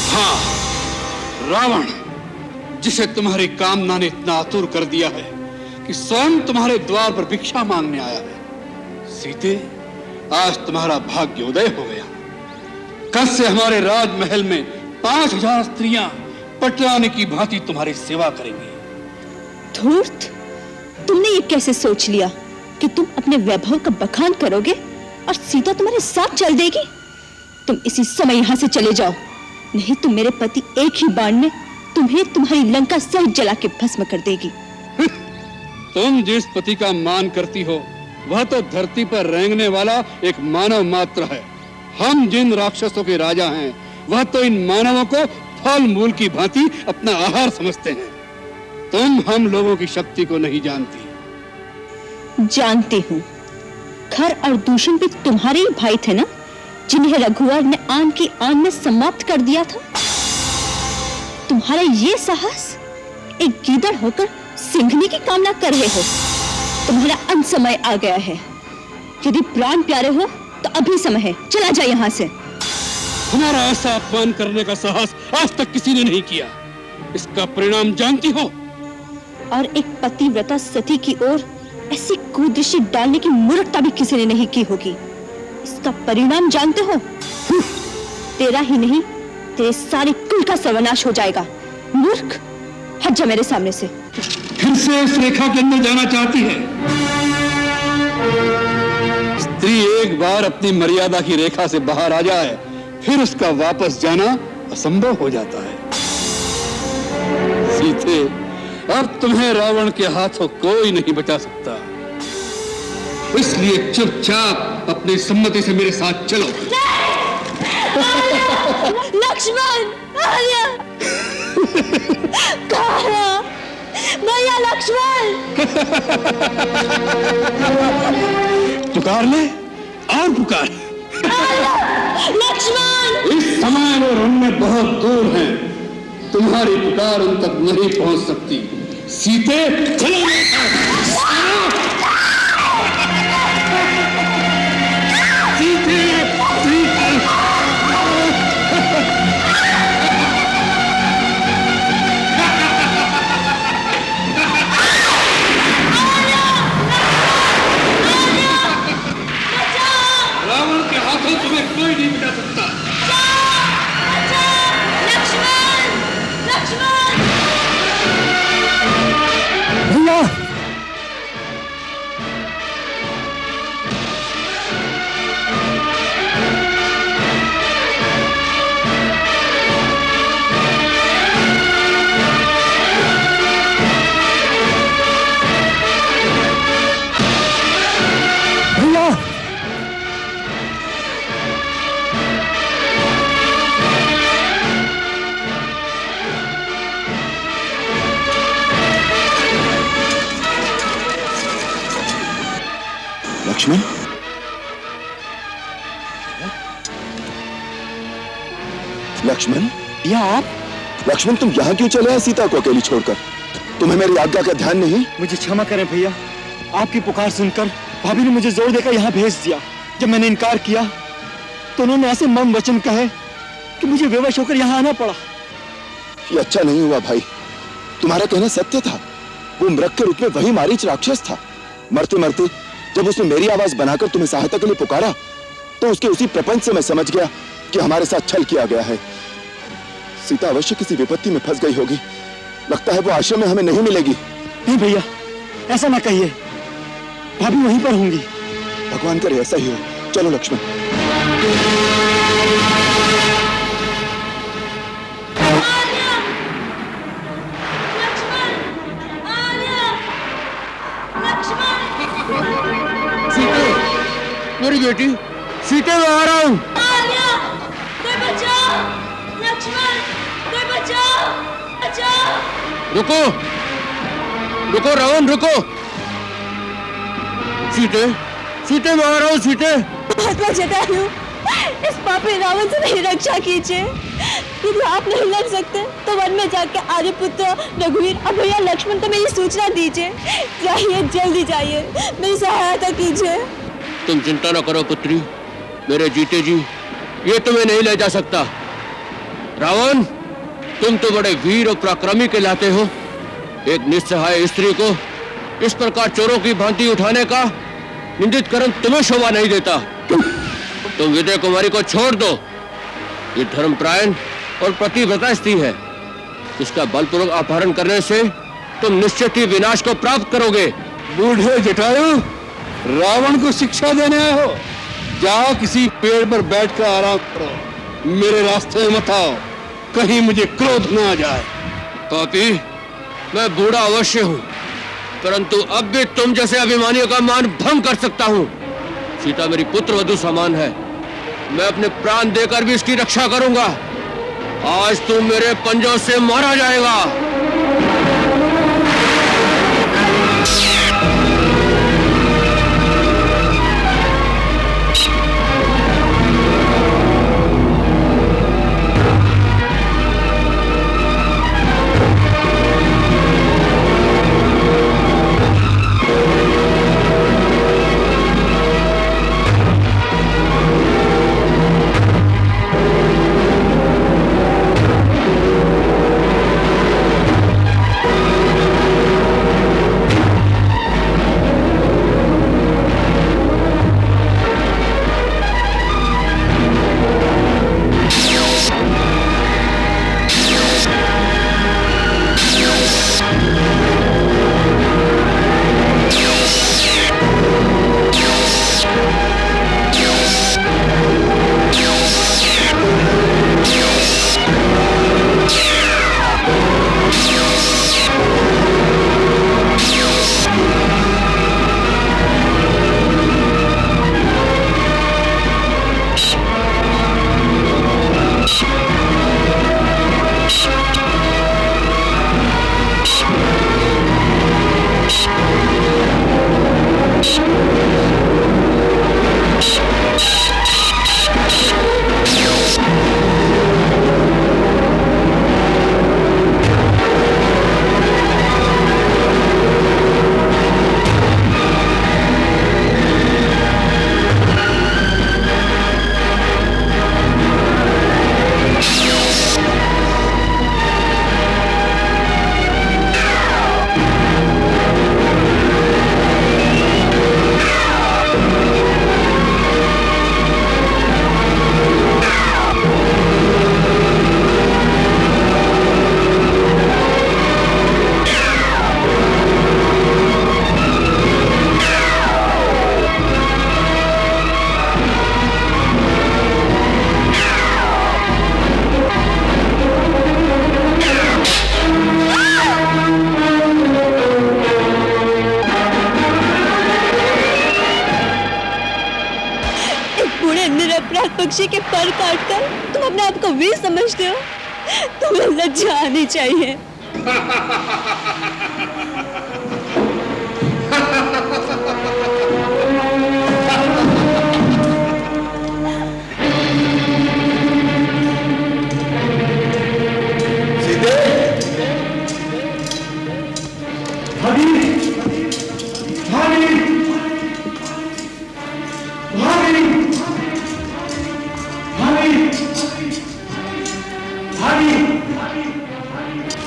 हाँ, रावण, जिसे तुम्हारी कामना ने इतना आतुर कर दिया है कि स्वयं तुम्हारे द्वार पर भिक्षा मांगने आया है। सीते, आज तुम्हारा भाग्य उदय हो गया। कल से हमारे राजमहल में 5000 स्त्रियां पटरानी की भांति तुम्हारी सेवा करेंगी। धूर्त, तुमने ये कैसे सोच लिया कि तुम अपने वैभव का बखान करोगे और सीता तुम्हारे साथ चल देगी? तुम इसी समय यहाँ से चले जाओ, नहीं तो मेरे पति एक ही बाण में तुम्हें तुम्हारी लंका सहित जला के भस्म कर देगी। तुम जिस पति का मान करती हो, वह तो धरती पर रेंगने वाला एक मानव मात्र है। हम जिन राक्षसों के राजा हैं, वह तो इन मानवों को फल मूल की भांति अपना आहार समझते हैं। तुम हम लोगों की शक्ति को नहीं जानती। जानती हूँ। खर और दूषण भी तुम्हारे ही भाई थे ना, जिन्हें रघुवर ने आन की आन में समाप्त कर दिया था। तुम्हारा ये साहस, एक गीदड़ होकर सिंघनी की कामना कर रहे हो। तुम्हारा अंत समय आ गया है। यदि प्राण प्यारे हो तो अभी समय है, चला जाए यहाँ से। हमारा ऐसा अपमान करने का साहस आज तक किसी ने नहीं किया। इसका परिणाम जानती हो? और एक पतिव्रता सती की ओर ऐसी कुदृष्टि डालने की मूर्खता भी किसी ने नहीं की होगी। इसका परिणाम जानते हो? तेरा ही नहीं, तेरे सारे कुल का सर्वनाश हो जाएगा। मूर्ख, हट जा मेरे सामने से। फिर से उस रेखा के अंदर जाना चाहती है? स्त्री एक बार अपनी मर्यादा की रेखा से बाहर आ जाए, फिर उसका वापस जाना असंभव हो जाता है। सीते, अब तुम्हें रावण के हाथों कोई नहीं बचा सकता, इसलिए चुपचाप अपनी सम्मति से मेरे साथ चलो। लक्ष्मण, आर्य, कहाँ भैया लक्ष्मण? पुकार ले और पुकार। लक्ष्मण! इस समय वो रण में बहुत दूर हैं, तुम्हारी पुकार उन तक नहीं पहुंच सकती। सीते, चलो मेरे साथ। सीते, रावण के हाथों तुम्हें कोई नहीं मिटा सकता। भैया लक्ष्मण, लक्ष्मण, या आप? लक्ष्मण, तुम यहाँ क्यों चले आए सीता को अकेली छोड़कर? तुम्हें मेरी आज्ञा का ध्यान नहीं? मुझे क्षमा करें भैया, आपकी पुकार सुनकर भाभी ने मुझे जोर देकर यहाँ भेज दिया। जब मैंने इनकार किया तो उन्होंने ऐसे मम वचन कहे कि मुझे बेवश होकर यहाँ आना पड़ा। ये अच्छा नहीं हुआ भाई, तुम्हारा कहना सत्य था। वो मृग के रूप में वही मारीच राक्षस था। मरते मरते जब उसने मेरी आवाज बनाकर तुम्हें सहायता के लिए पुकारा तो उसके उसी प्रपंच से मैं समझ गया कि हमारे साथ छल किया गया है। सीता अवश्य किसी विपत्ति में फंस गई होगी। लगता है वो आश्रम में हमें नहीं मिलेगी। नहीं भैया, ऐसा ना कहिए, भाभी वहीं पर होंगी। भगवान करे ऐसा ही हो। चलो लक्ष्मण। सीते, मेरी बेटी सीते, मैं आ रहा हूँ। रुको, रुको रावण, रुको। सीते, सीते, मैं आ रहा हूँ। सीते, महात्मा जटायु, इस पापी रावण से मेरी रक्षा कीजिए। यदि आप नहीं लड़ सकते तो वन में जाकर आर्यपुत्र रघुवीर और भैया लक्ष्मण को मेरी सूचना दीजिए। जाइए, जल्दी जाइए, मेरी सहायता कीजिए। तुम चिंता न करो पुत्री, मेरे जीते जी ये तुम्हें नहीं ले जा सकता। रावण, तुम तो बड़े वीर और पराक्रमी कहलाते हो। एक निस्सहाय स्त्री को इस प्रकार चोरों की भांति उठाने का निंदित कर्म तुम्हें शोभा नहीं देता। तुम विजय कुमारी को छोड़ दो। ये धर्मपरायण और पतिव्रता स्त्री है। इसका बलपूर्वक अपहरण करने से तुम निश्चित ही विनाश को प्राप्त करोगे। बूढ़े जटायु, रावण को शिक्षा देने आए हो? जाओ किसी पेड़ पर बैठकर आराम करो, मेरे रास्ते में मत आओ, कहीं मुझे क्रोध न आ जाए। पापी, मैं बूढ़ा अवश्य हूँ, परंतु अब भी तुम जैसे अभिमानियों का मान भंग कर सकता हूँ। सीता मेरी पुत्र वधू समान है, मैं अपने प्राण देकर भी इसकी रक्षा करूंगा। आज तू मेरे पंजों से मारा जाएगा। पक्षी के पर काटकर तुम अपने आप को वीर समझते हो? तुम्हें लज्जा आनी चाहिए।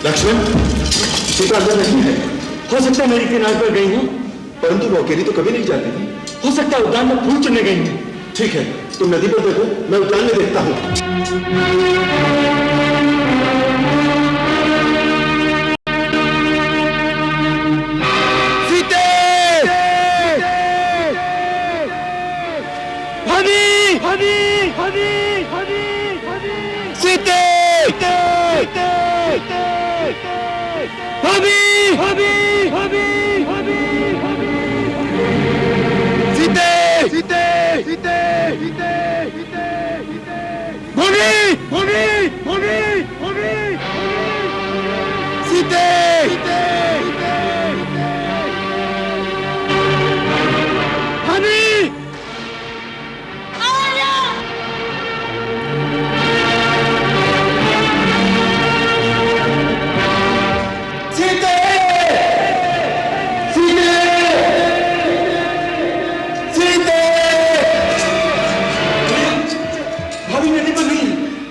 लक्ष्मण, सीता अंदर नहीं है। हो सकता है मेरी किनारे पर गई हूँ, परंतु वो अकेली तो कभी नहीं जाती थी। हो सकता है उद्यान में फूल चुनने गई हूँ। ठीक है, तुम नदी पर देखो, मैं उद्यान में देखता हूँ।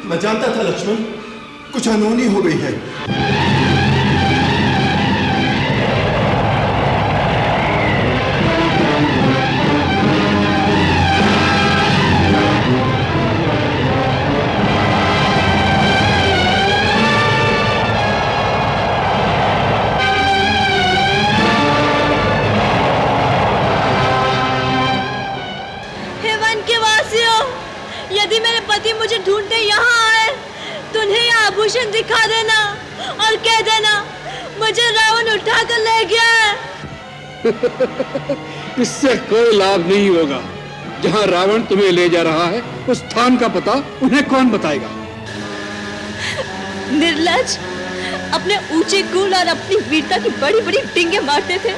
मैं जानता था लक्ष्मण, कुछ अनहोनी हो गई है। हे वन के वासियों, यदि मेरे पति मुझे ढूंढते यहाँ आए तो उन्हें यह आभूषण दिखा देना और कह देना मुझे रावण उठा कर ले गया है। इससे कोई लाभ नहीं होगा। जहाँ रावण तुम्हें ले जा रहा है उस स्थान का पता उन्हें कौन बताएगा? निर्लज, अपने ऊंचे कुल और अपनी वीरता की बड़ी बड़ी डिंगे मारते थे।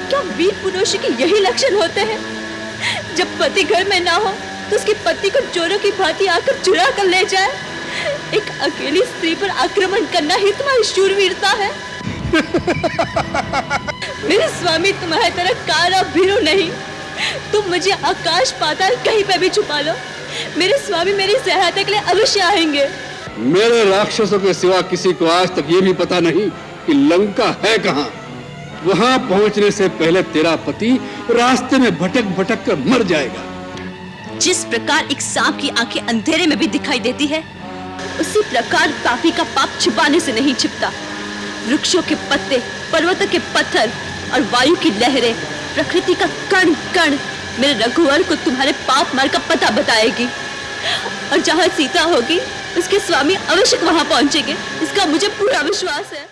क्या वीर पुरुष के यही लक्षण होते हैं? जब पति घर में ना हो तो उसकी पत्नी को चोरों की भांति आकर चुरा कर ले जाए। एक अकेली स्त्री पर आक्रमण करना ही तुम्हारी शूरवीरता है। मेरे स्वामी तुम्हारी तरह काला भीरू नहीं। तुम मुझे आकाश पाताल कहीं पे भी छुपा लो, मेरे स्वामी मेरी सहायता के लिए अवश्य आएंगे। मेरे राक्षसों के सिवा किसी को आज तक ये भी पता नहीं कि लंका है कहाँ। वहां पहुंचने से पहले तेरा पति रास्ते में भटक भटक कर मर जाएगा। जिस प्रकार एक सांप की आंखें अंधेरे में भी दिखाई देती है, उसी प्रकार पापी का पाप छुपाने से नहीं छिपता। वृक्षों के पत्ते, पर्वतों के पत्थर और वायु की लहरें, प्रकृति का कण कण मेरे रघुवर को तुम्हारे पाप मार्ग का पता बताएगी। और जहाँ सीता होगी उसके स्वामी अवश्य वहां पहुंचेंगे, इसका मुझे पूरा विश्वास है।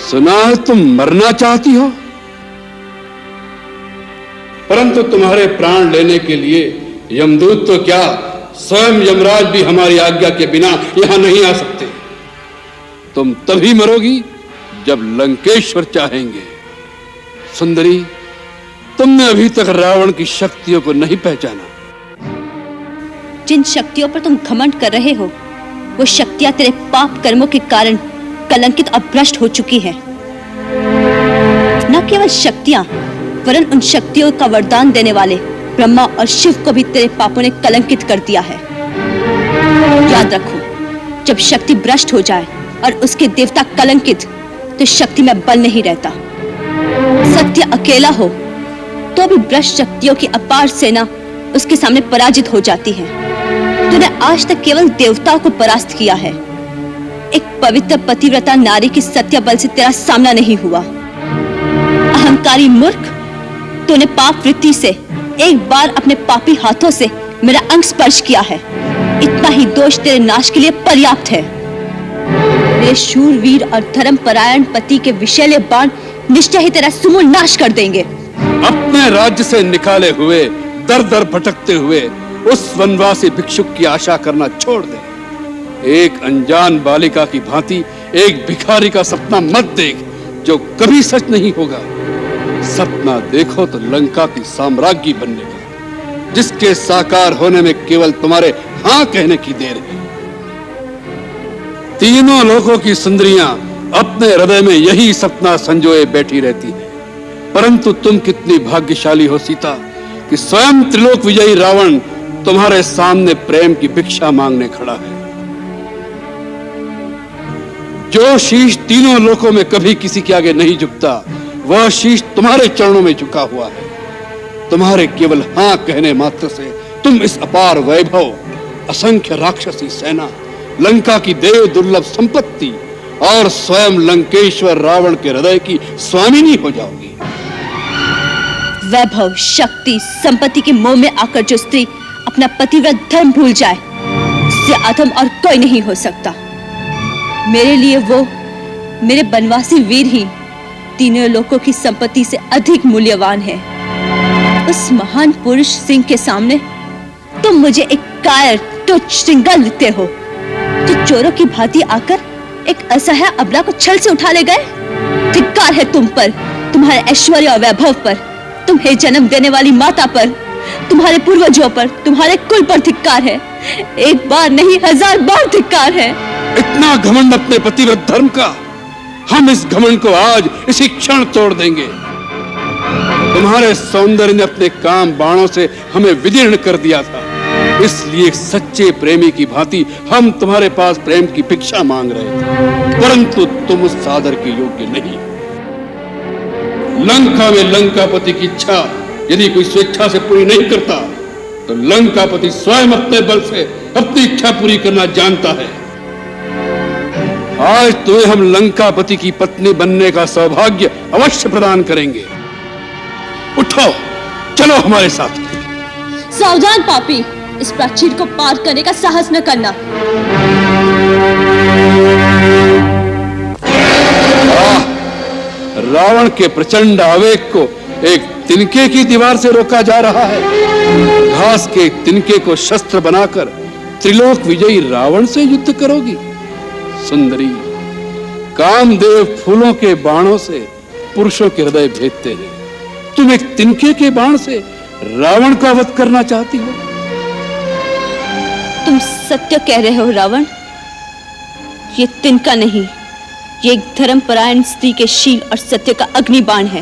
सुना है तुम मरना चाहती हो, परंतु तुम्हारे प्राण लेने के लिए यमदूत तो क्या, स्वयं यमराज भी हमारी आज्ञा के बिना यहां नहीं आ सकते। तुम तभी मरोगी जब लंकेश्वर चाहेंगे। सुंदरी, तुमने अभी तक रावण की शक्तियों को नहीं पहचाना। जिन शक्तियों पर तुम घमंड कर रहे हो, वो शक्तियां तेरे पाप कर्मों के कारण कलंकित और भ्रष्ट हो चुकी है। न केवल शक्तियां, वरन उन शक्तियों का वरदान देने वाले ब्रह्मा और शिव को भी तेरे पापों ने कलंकित कर दिया है। याद रखो, जब शक्ति भ्रष्ट हो जाए और उसके देवता कलंकित, तो शक्ति में बल नहीं रहता। सत्य अकेला हो तो भी भ्रष्ट शक्तियों की अपार सेना उसके सामने पराजित हो जाती है। तूने आज तक केवल देवताओं को परास्त किया है, एक पवित्र पतिव्रता नारी के सत्य बल से तेरा सामना नहीं हुआ। अहंकारी मूर्ख, तूने पाप वृत्ति से एक बार अपने पापी हाथों से मेरा अंग स्पर्श किया है। इतना ही दोष तेरे नाश के लिए पर्याप्त है। मेरे शूरवीर और धर्मपरायण पति के विषैले बाण निश्चय ही तेरा समूल नाश कर देंगे। अपने राज्य से निकाले हुए दर दर भटकते हुए उस वनवासी भिक्षुक की आशा करना छोड़ दे। एक अनजान बालिका की भांति एक भिखारी का सपना मत देख जो कभी सच नहीं होगा। सपना देखो तो लंका की साम्राज्ञी बनने का, जिसके साकार होने में केवल तुम्हारे हाँ कहने की देर है। तीनों लोगों की सुंदरियां अपने हृदय में यही सपना संजोए बैठी रहती है, परंतु तुम कितनी भाग्यशाली हो सीता कि स्वयं त्रिलोक विजयी रावण तुम्हारे सामने प्रेम की भिक्षा मांगने खड़ा है। जो शीश तीनों लोकों में कभी किसी के आगे नहीं झुकता, वह शीश तुम्हारे चरणों में झुका हुआ है। तुम्हारे केवल हाँ कहने मात्र से तुम इस अपार वैभव, असंख्य राक्षसी सेना, लंका की देव दुर्लभ संपत्ति और स्वयं लंकेश्वर रावण के हृदय की स्वामिनी हो जाओगी। वैभव, शक्ति, संपत्ति के मोह में आकर जो स्त्री अपना पतिव्रत धर्म भूल जाए, उससे अधम और कोई नहीं हो सकता। मेरे लिए वो मेरे बनवासी वीर ही तीनों लोकों की संपत्ति से अधिक मूल्यवान है। उस महान पुरुष सिंह के सामने तुम मुझे एक कायर, तुच्छ श्रृंगार लेते हो, जो चोरों की भांति आकर एक असहाय अबला को छल से उठा ले गए। धिक्कार है तुम पर, तुम्हारे ऐश्वर्य और वैभव पर, तुम्हें जन्म देने वाली माता पर, तुम्हारे पूर्वजों पर, तुम्हारे कुल पर धिक्कार है। एक बार नहीं 1000 बार धिक्कार है। इतना घमंड अपने पतिव्रत धर्म का, हम इस घमंड को आज इसी क्षण तोड़ देंगे। तुम्हारे सौंदर्य ने अपने काम बाणों से हमें विदीर्ण कर दिया था, इसलिए सच्चे प्रेमी की भांति हम तुम्हारे पास प्रेम की भिक्षा मांग रहे थे, परंतु तुम उस सादर के योग्य नहीं। लंका में लंकापति की इच्छा यदि कोई स्वेच्छा से पूरी नहीं करता, तो लंकापति स्वयं अपने बल से अपनी इच्छा पूरी करना जानता है। आज तुम्हें हम लंकापति की पत्नी बनने का सौभाग्य अवश्य प्रदान करेंगे। उठो, चलो हमारे साथ। सावधान पापी, इस प्राचीर को पार करने का साहस न करना। रावण के प्रचंड आवेग को एक तिनके की दीवार से रोका जा रहा है। घास के तिनके को शस्त्र बनाकर त्रिलोक विजयी रावण से युद्ध करोगी? सुंदरी, कामदेव फूलों के बाणों से पुरुषों के हृदय भेदते हैं, तुम एक तिनके के बाण से रावण का वध करना चाहती हो? तुम सत्य कह रहे हो रावण। ये तिनका नहीं, ये एक धर्मपरायण स्त्री के शील और सत्य का अग्निबाण है।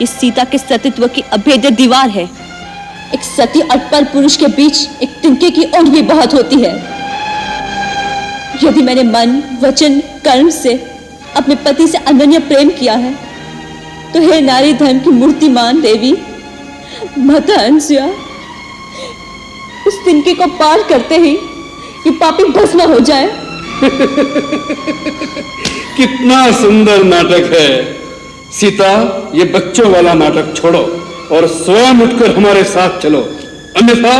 ये सीता के सतीत्व की अभेद्य दीवार है। एक सती और पर पुरुष के बीच एक तिनके की ओंठ भी बहुत होती है। यदि मैंने मन, वचन, कर्म से अपने पति से अनन्य प्रेम किया है, तो हे नारी धर्म की मूर्तिमान देवी माता अनसुया, उस तिनके को पार करते ही ये पापी भस्म हो जाए। कितना सुंदर नाटक है सीता। ये बच्चों वाला नाटक छोड़ो और स्वयं उठकर हमारे साथ चलो, अन्यथा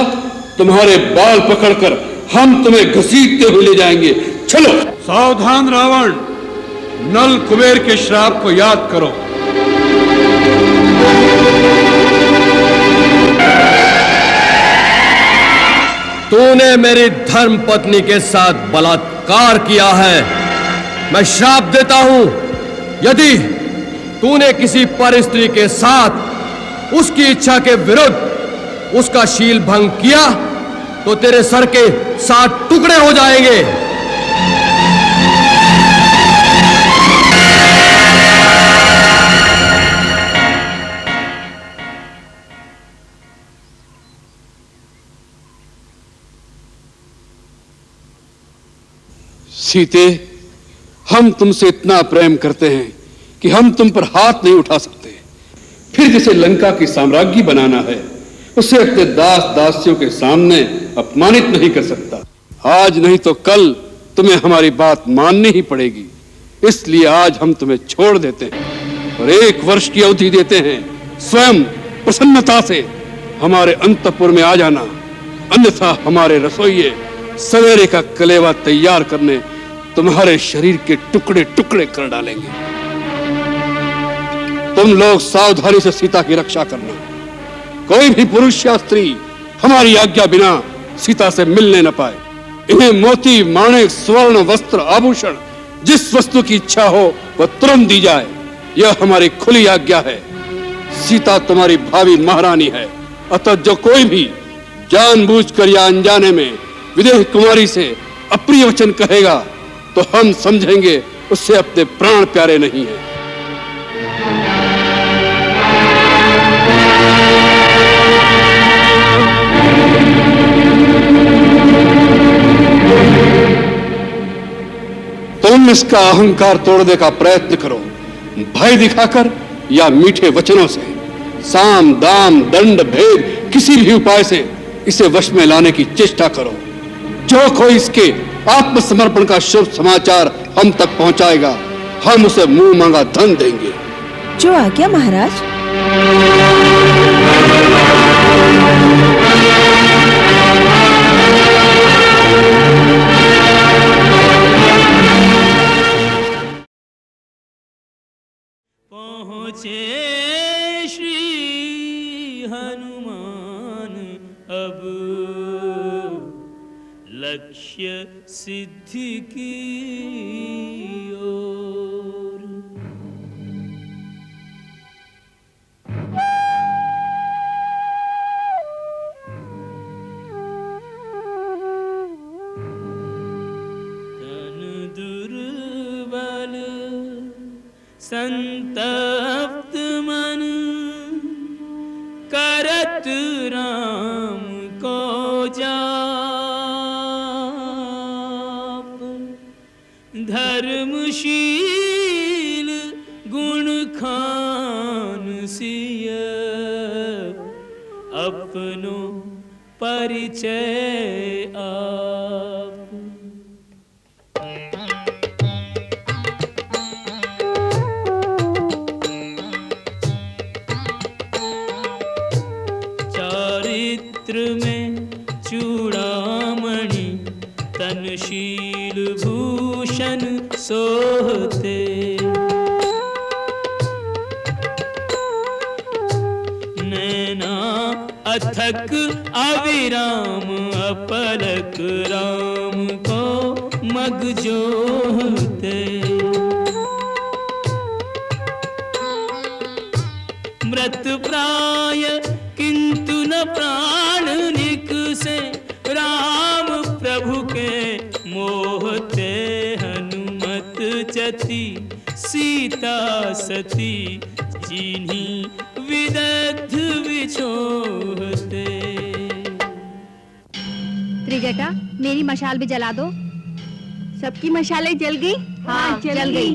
तुम्हारे बाल पकड़कर हम तुम्हें घसीटते हुए ले जाएंगे। चलो। सावधान रावण, नल कुबेर के श्राप को याद करो। तूने मेरी धर्म पत्नी के साथ बलात्कार किया है। मैं श्राप देता हूं, यदि तूने किसी परस्त्री के साथ उसकी इच्छा के विरुद्ध उसका शील भंग किया, तो तेरे सर के 7 टुकड़े हो जाएंगे। सीते, हम तुमसे इतना प्रेम करते हैं कि हम तुम पर हाथ नहीं उठा सकते। फिर जिसे लंका की साम्राज्ञी बनाना है, उसे अपने दास दासियों के सामने अपमानित नहीं कर सकता। आज नहीं तो कल तुम्हें हमारी बात माननी ही पड़ेगी। इसलिए आज हम तुम्हें छोड़ देते हैं और 1 वर्ष की अवधि देते हैं। स्वयं प्रसन्नता से हमारे अंतपुर में आ जाना, अन्यथा हमारे रसोइये सवेरे का कलेवा तैयार करने तुम्हारे शरीर के टुकड़े टुकड़े कर डालेंगे। तुम लोग सावधानी से सीता की रक्षा करना। कोई भी पुरुष या स्त्री हमारी आज्ञा बिना सीता से मिलने न पाए। इन्हें मोती, माणिक, स्वर्ण, वस्त्र, आभूषण, जिस वस्तु की इच्छा हो वह तुरंत दी जाए। यह हमारी खुली आज्ञा है। सीता तुम्हारी भावी महारानी है, अतः जो कोई भी जानबूझकर या अनजाने में विदेह कुमारी से अप्रिय वचन कहेगा तो हम समझेंगे उससे अपने प्राण प्यारे नहीं है। तुम इसका अहंकार तोड़ने का प्रयत्न करो, भय दिखाकर या मीठे वचनों से। साम, दाम, दंड, भेद, किसी भी उपाय से इसे वश में लाने की चेष्टा करो। जो कोई इसके आत्मसमर्पण का शुभ समाचार हम तक पहुंचाएगा, हम उसे मुंह मांगा धन देंगे। जो आज्ञा महाराज। पहुँचे श्री हनुमान अब लक्ष्य सिद्धि की ओर। तन दुर्बल संतप्त मन करत राम को जाप। धर्मशील गुण खान सिय अपनो परिचय आप। में चूड़ामणि तनशील भूषण सोहते। नैना अथक अविराम अपलक राम को मग जोहते। मृत प्राय किंतु न प्राण निकसे राम प्रभु के मोहते। हनुमत जति सीता सती जिन्हीं विदग्ध विछोहते। त्रिजटा मेरी मशाल भी जला दो। सबकी मशालें जल गई? हाँ जल गई।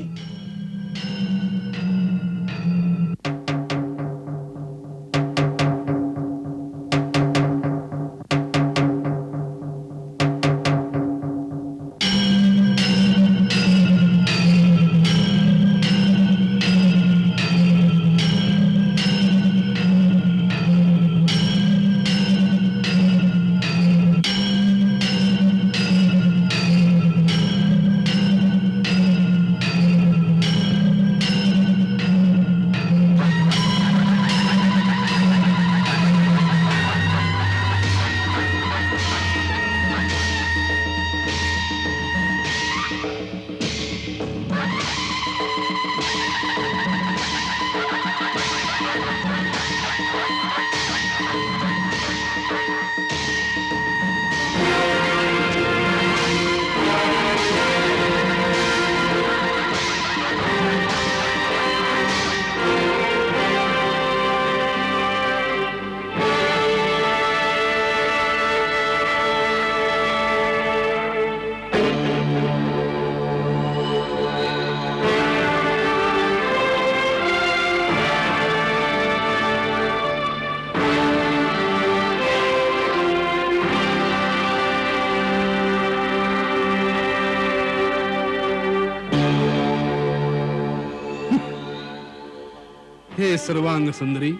हे सर्वांग सुंदरी,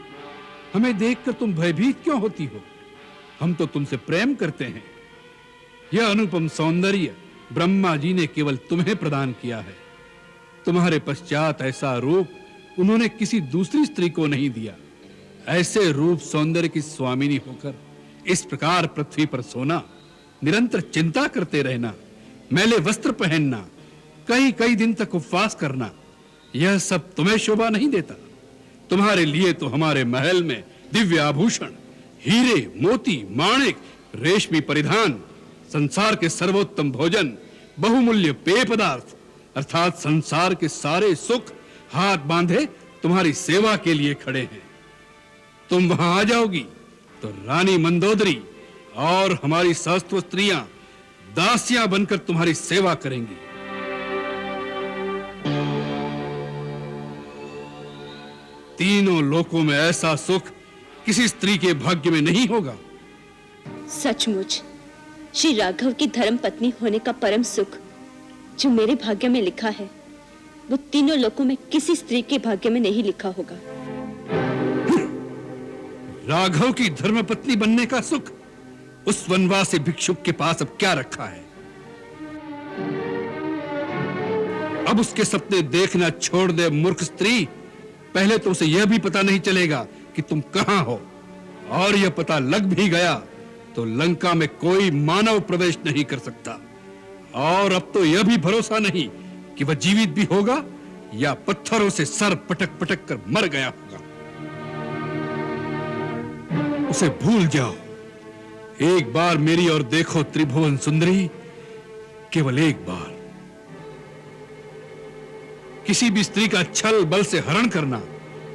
हमें देखकर तुम भयभीत क्यों होती हो? हम तो तुमसे प्रेम करते हैं। यह अनुपम सौंदर्य ब्रह्मा जी ने केवल तुम्हें प्रदान किया है। तुम्हारे पश्चात ऐसा रूप उन्होंने किसी दूसरी स्त्री को नहीं दिया। ऐसे रूप सौंदर्य की स्वामिनी होकर इस प्रकार पृथ्वी पर सोना, निरंतर चिंता करते रहना, मैले वस्त्र पहनना, कई कई दिन तक उपवास करना, यह सब तुम्हें शोभा नहीं देता। तुम्हारे लिए तो हमारे महल में दिव्य आभूषण, हीरे, मोती, माणिक, रेशमी परिधान, संसार के सर्वोत्तम भोजन, बहुमूल्य पेय पदार्थ अर्थात संसार के सारे सुख हाथ बांधे तुम्हारी सेवा के लिए खड़े हैं। तुम वहां आ जाओगी तो रानी मंदोदरी और हमारी सहस्त्र स्त्रियां दासियां बनकर तुम्हारी सेवा करेंगी। तीनों लोकों में ऐसा सुख किसी स्त्री के भाग्य में नहीं होगा। सचमुच श्री राघव की धर्म पत्नी होने का परम सुख जो मेरे भाग्य में लिखा है, वो तीनों लोकों में किसी स्त्री के भाग्य में नहीं लिखा होगा। राघव की धर्मपत्नी बनने का सुख उस वनवासी भिक्षुक के पास अब क्या रखा है? अब उसके सपने देखना छोड़ दे मूर्ख स्त्री। पहले तो उसे यह भी पता नहीं चलेगा कि तुम कहां हो, और यह पता लग भी गया तो लंका में कोई मानव प्रवेश नहीं कर सकता। और अब तो यह भी भरोसा नहीं कि वह जीवित भी होगा या पत्थरों से सर पटक पटक कर मर गया होगा। उसे भूल जाओ। एक बार मेरी ओर देखो त्रिभुवन सुंदरी, केवल एक बार। किसी भी स्त्री का छल बल से हरण करना,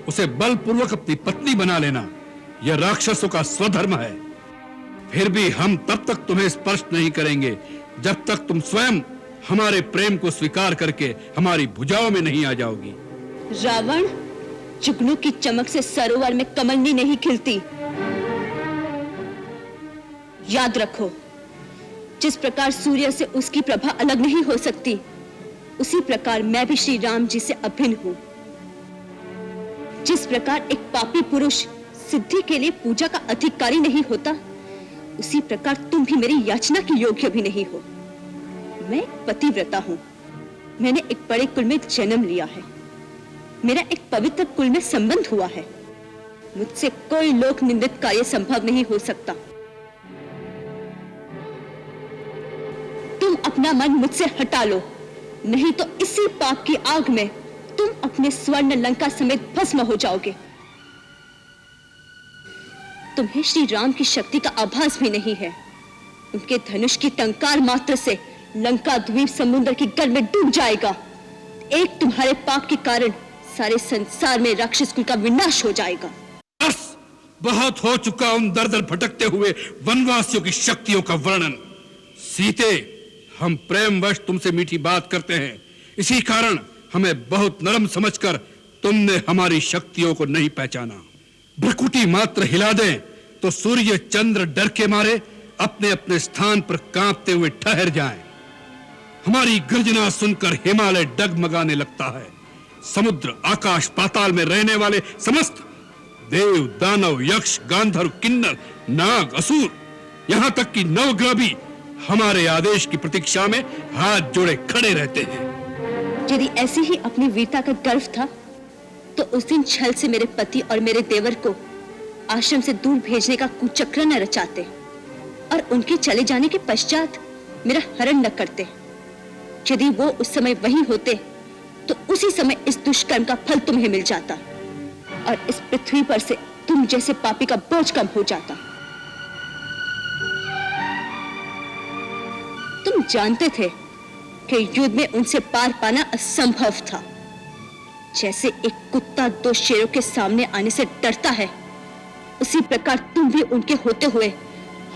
उसे बलपूर्वक अपनी पत्नी बना लेना, यह राक्षसों का स्वधर्म है। फिर भी हम तब तक तुम्हें स्पर्श नहीं करेंगे जब तक तुम स्वयं हमारे प्रेम को स्वीकार करके हमारी भुजाओं में नहीं आ जाओगी। रावण, जुगनू की चमक से सरोवर में कमलनी नहीं खिलती। याद रखो, जिस प्रकार सूर्य से उसकी प्रभा अलग नहीं हो सकती, उसी प्रकार मैं भी श्री राम जी से अभिन्न हूं। जिस प्रकार एक पापी पुरुष सिद्धि के लिए पूजा का अधिकारी नहीं होता, उसी प्रकार तुम भी मेरी याचना के योग्य भी नहीं हो। मैं एक पतिव्रता हूं। मैंने एक बड़े कुल में जन्म लिया है। मेरा एक पवित्र कुल में संबंध हुआ है। मुझसे कोई लोक निंदित कार्य संभव नहीं हो सकता। तुम अपना मन मुझसे हटा लो, नहीं तो इसी पाप की आग में तुम अपने स्वर्ण लंका समेत भस्म हो जाओगे। तुम्हें श्री राम की शक्ति का आभास भी नहीं है। उनके धनुष की टंकार मात्र से लंका द्वीप समुद्र की गर्भ में डूब जाएगा। एक तुम्हारे पाप के कारण सारे संसार में राक्षस कुल का विनाश हो जाएगा। बस बहुत हो चुका उन दर दर भटकते हुए वनवासियों की शक्तियों का वर्णन। सीते, हम प्रेमवश तुमसे मीठी बात करते हैं, इसी कारण हमें बहुत नरम समझकर तुमने हमारी शक्तियों को नहीं पहचाना। भ्रकुटी मात्र हिला दें तो सूर्य चंद्र डर के मारे अपने अपने स्थान पर कांपते हुए ठहर जाएं। हमारी गर्जना सुनकर हिमालय डगमगाने लगता है। समुद्र, आकाश, पाताल में रहने वाले समस्त देव, दानव, यक्ष, गांधर्व, किन्नर, नाग, असुर, यहां तक कि नवग्रह भी हमारे आदेश की प्रतीक्षा में हाथ जोड़े खड़े रहते हैं। यदि ऐसी ही अपनी वीरता का गर्व था तो उस दिन छल से मेरे पति और मेरे देवर को आश्रम से दूर भेजने का कुचक्र न रचाते और उनके चले जाने के पश्चात मेरा हरण न करते। यदि वो उस समय वहीं होते तो उसी समय इस दुष्कर्म का फल तुम्हें मिल जाता और इस पृथ्वी पर से तुम जैसे पापी का बोझ कम हो जाता। तुम जानते थे कि युद्ध में उनसे पार पाना असंभव था। जैसे एक कुत्ता दो शेरों के सामने आने से डरता है, उसी प्रकार तुम भी उनके होते हुए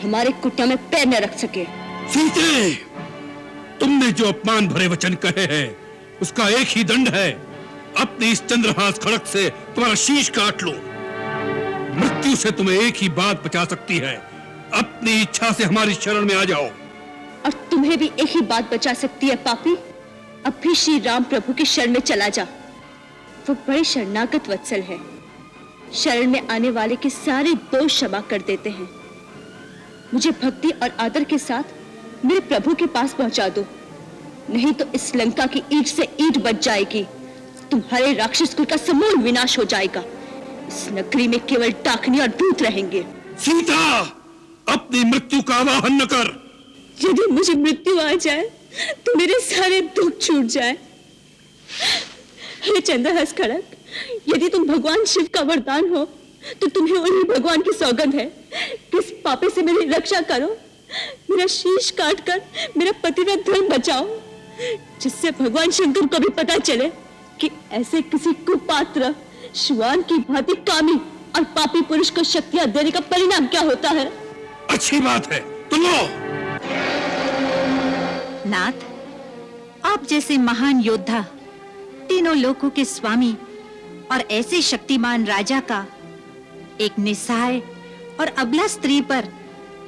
हमारे कुटिया में पैर न रख सके। सीते, तुमने जो अपमान भरे वचन कहे हैं उसका एक ही दंड है। अपनी इस चंद्रहास खड़क से तुम्हारा शीश काट लो। मृत्यु से तुम्हें एक ही बात बचा सकती है, अपनी इच्छा से हमारी शरण में आ जाओ। और तुम्हें भी एक ही बात बचा सकती है पापी, अब भी श्री राम प्रभु की शरण में चला जा। वो बड़े शरणागत वत्सल है। शरण में आने वाले के सारे दोष क्षमा कर देते हैं। मुझे भक्ति और आदर के साथ मेरे प्रभु के पास पहुंचा दो, नहीं तो इस लंका की ईंट से ईंट बच जाएगी। तुम्हारे राक्षस कुल का समूल विनाश हो जाएगा। इस नगरी में केवल डाकनी और दूत रहेंगे। सीता, अपनी मृत्यु का आवाहन न कर। यदि मुझे मृत्यु आ जाए तो मेरे सारे दुख छूट जाए। हे चंद्रहास खड़ग, यदि तुम भगवान शिव का वरदान हो तो तुम्हें उन्हीं भगवान की सौगंध है कि इस पापे से मेरी रक्षा करो, मेरा शीश काट कर मेरा पतिव्रत धर्म बचाओ, जिससे भगवान शंकर को भी पता चले कि ऐसे किसी कुपात्र श्वान की भांति कामी और पापी पुरुष को शक्तियां देने का परिणाम क्या होता है। अच्छी बात है, तुम लो। नाथ, आप जैसे महान योद्धा, तीनों लोकों के स्वामी और ऐसे शक्तिमान राजा का एक निस्सहाय और अबला स्त्री पर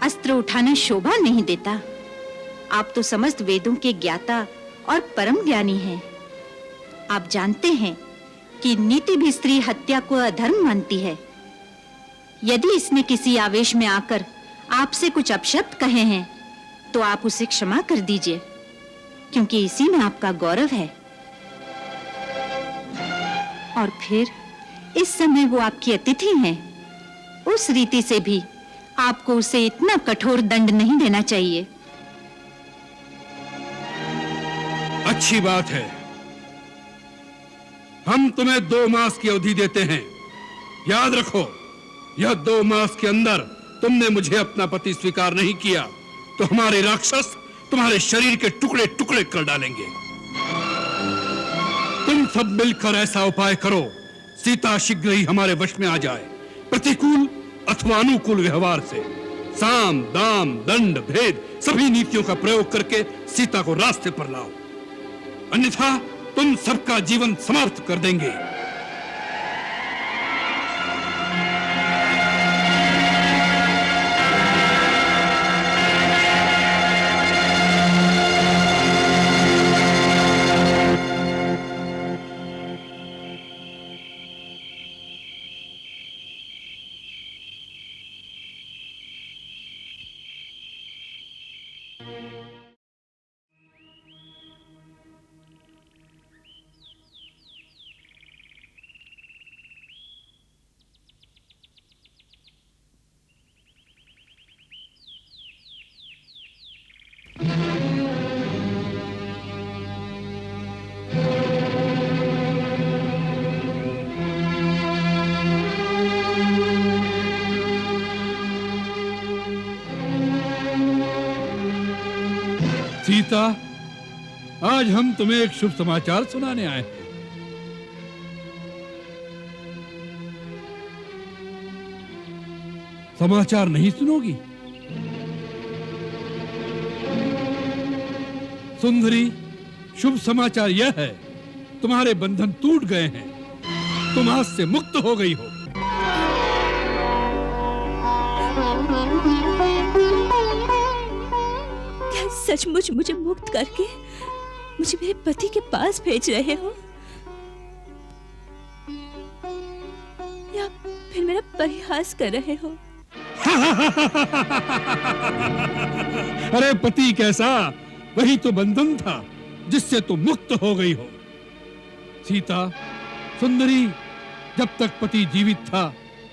अस्त्र उठाना शोभा नहीं देता। आप तो समस्त वेदों के ज्ञाता और परम ज्ञानी हैं। आप जानते हैं कि नीति भी स्त्री हत्या को अधर्म मानती है। यदि इसने किसी आवेश में आकर आपसे कुछ अपशब्द कहे हैं तो आप उसे क्षमा कर दीजिए, क्योंकि इसी में आपका गौरव है। और फिर इस समय वो आपकी अतिथि हैं। उस रीति से भी आपको उसे इतना कठोर दंड नहीं देना चाहिए। अच्छी बात है, हम तुम्हें 2 मास की अवधि देते हैं। याद रखो, यह 2 मास के अंदर तुमने मुझे अपना पति स्वीकार नहीं किया तो हमारे राक्षस तुम्हारे शरीर के टुकड़े टुकड़े कर डालेंगे। तुम सब मिलकर ऐसा उपाय करो, सीता शीघ्र ही हमारे वश में आ जाए। प्रतिकूल अथवा अनुकूल व्यवहार से साम दाम दंड भेद सभी नीतियों का प्रयोग करके सीता को रास्ते पर लाओ, अन्यथा तुम सबका जीवन समाप्त कर देंगे। सीता, आज हम तुम्हें एक शुभ समाचार सुनाने आए हैं। समाचार नहीं सुनोगी? सुंदरी, शुभ समाचार यह है, तुम्हारे बंधन टूट गए हैं, तुम आज से मुक्त हो गई हो। क्या सचमुच मुझे मुक्त करके मुझे मेरे पति के पास भेज रहे हो, या फिर मेरा परिहास कर रहे हो? अरे पति कैसा, वही तो बंधन था जिससे तुम मुक्त हो गई हो। सीता, सुंदरी, जब तक पति जीवित था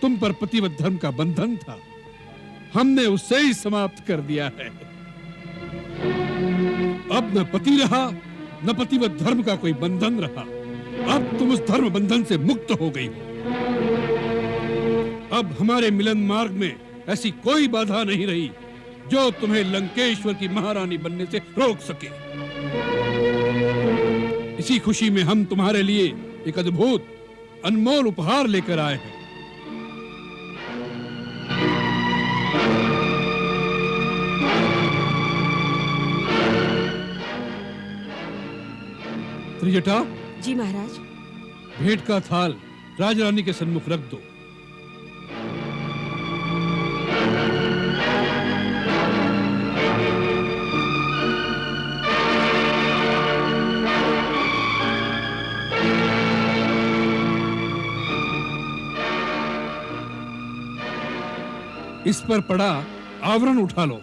तुम पर पतिव्रत धर्म का बंधन था, हमने उसे ही समाप्त कर दिया है। अब न पति रहा न पतिव्रत धर्म का कोई बंधन रहा। अब तुम उस धर्म बंधन से मुक्त हो गई हो। अब हमारे मिलन मार्ग में ऐसी कोई बाधा नहीं रही जो तुम्हें लंकेश्वर की महारानी बनने से रोक सके। इसी खुशी में हम तुम्हारे लिए एक अद्भुत अनमोल उपहार लेकर आए हैं। त्रिजटा, जी महाराज। भेंट का थाल राजरानी के सन्मुख रख दो। इस पर पड़ा आवरण उठा लो।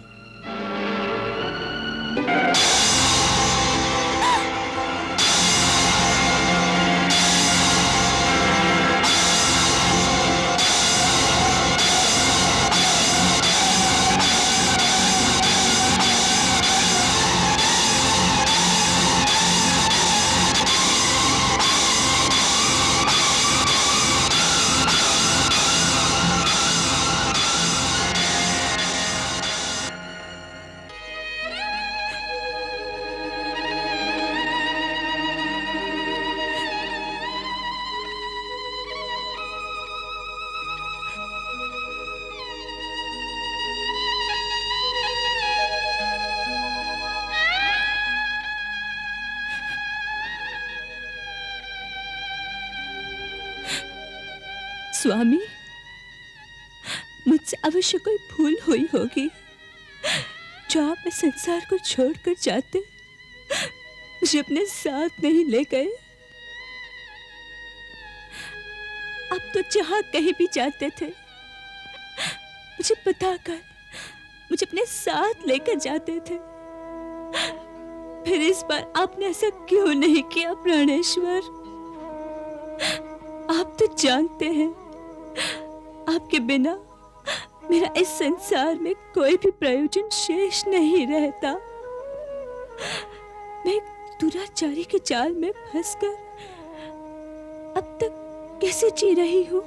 स्वामी, मुझसे अवश्य कोई भूल हुई होगी जो आप इस संसार को छोड़कर जाते मुझे अपने साथ नहीं ले गए। आप तो जहां कहीं भी जाते थे मुझे बताकर मुझे अपने साथ लेकर जाते थे। फिर इस बार आपने ऐसा क्यों नहीं किया प्राणेश्वर? आप तो जानते हैं आपके बिना मेरा इस संसार में कोई भी प्रयोजन शेष नहीं रहता। मैं एक दुराचारी के जाल में फंसकर अब तक कैसे जी रही हूँ?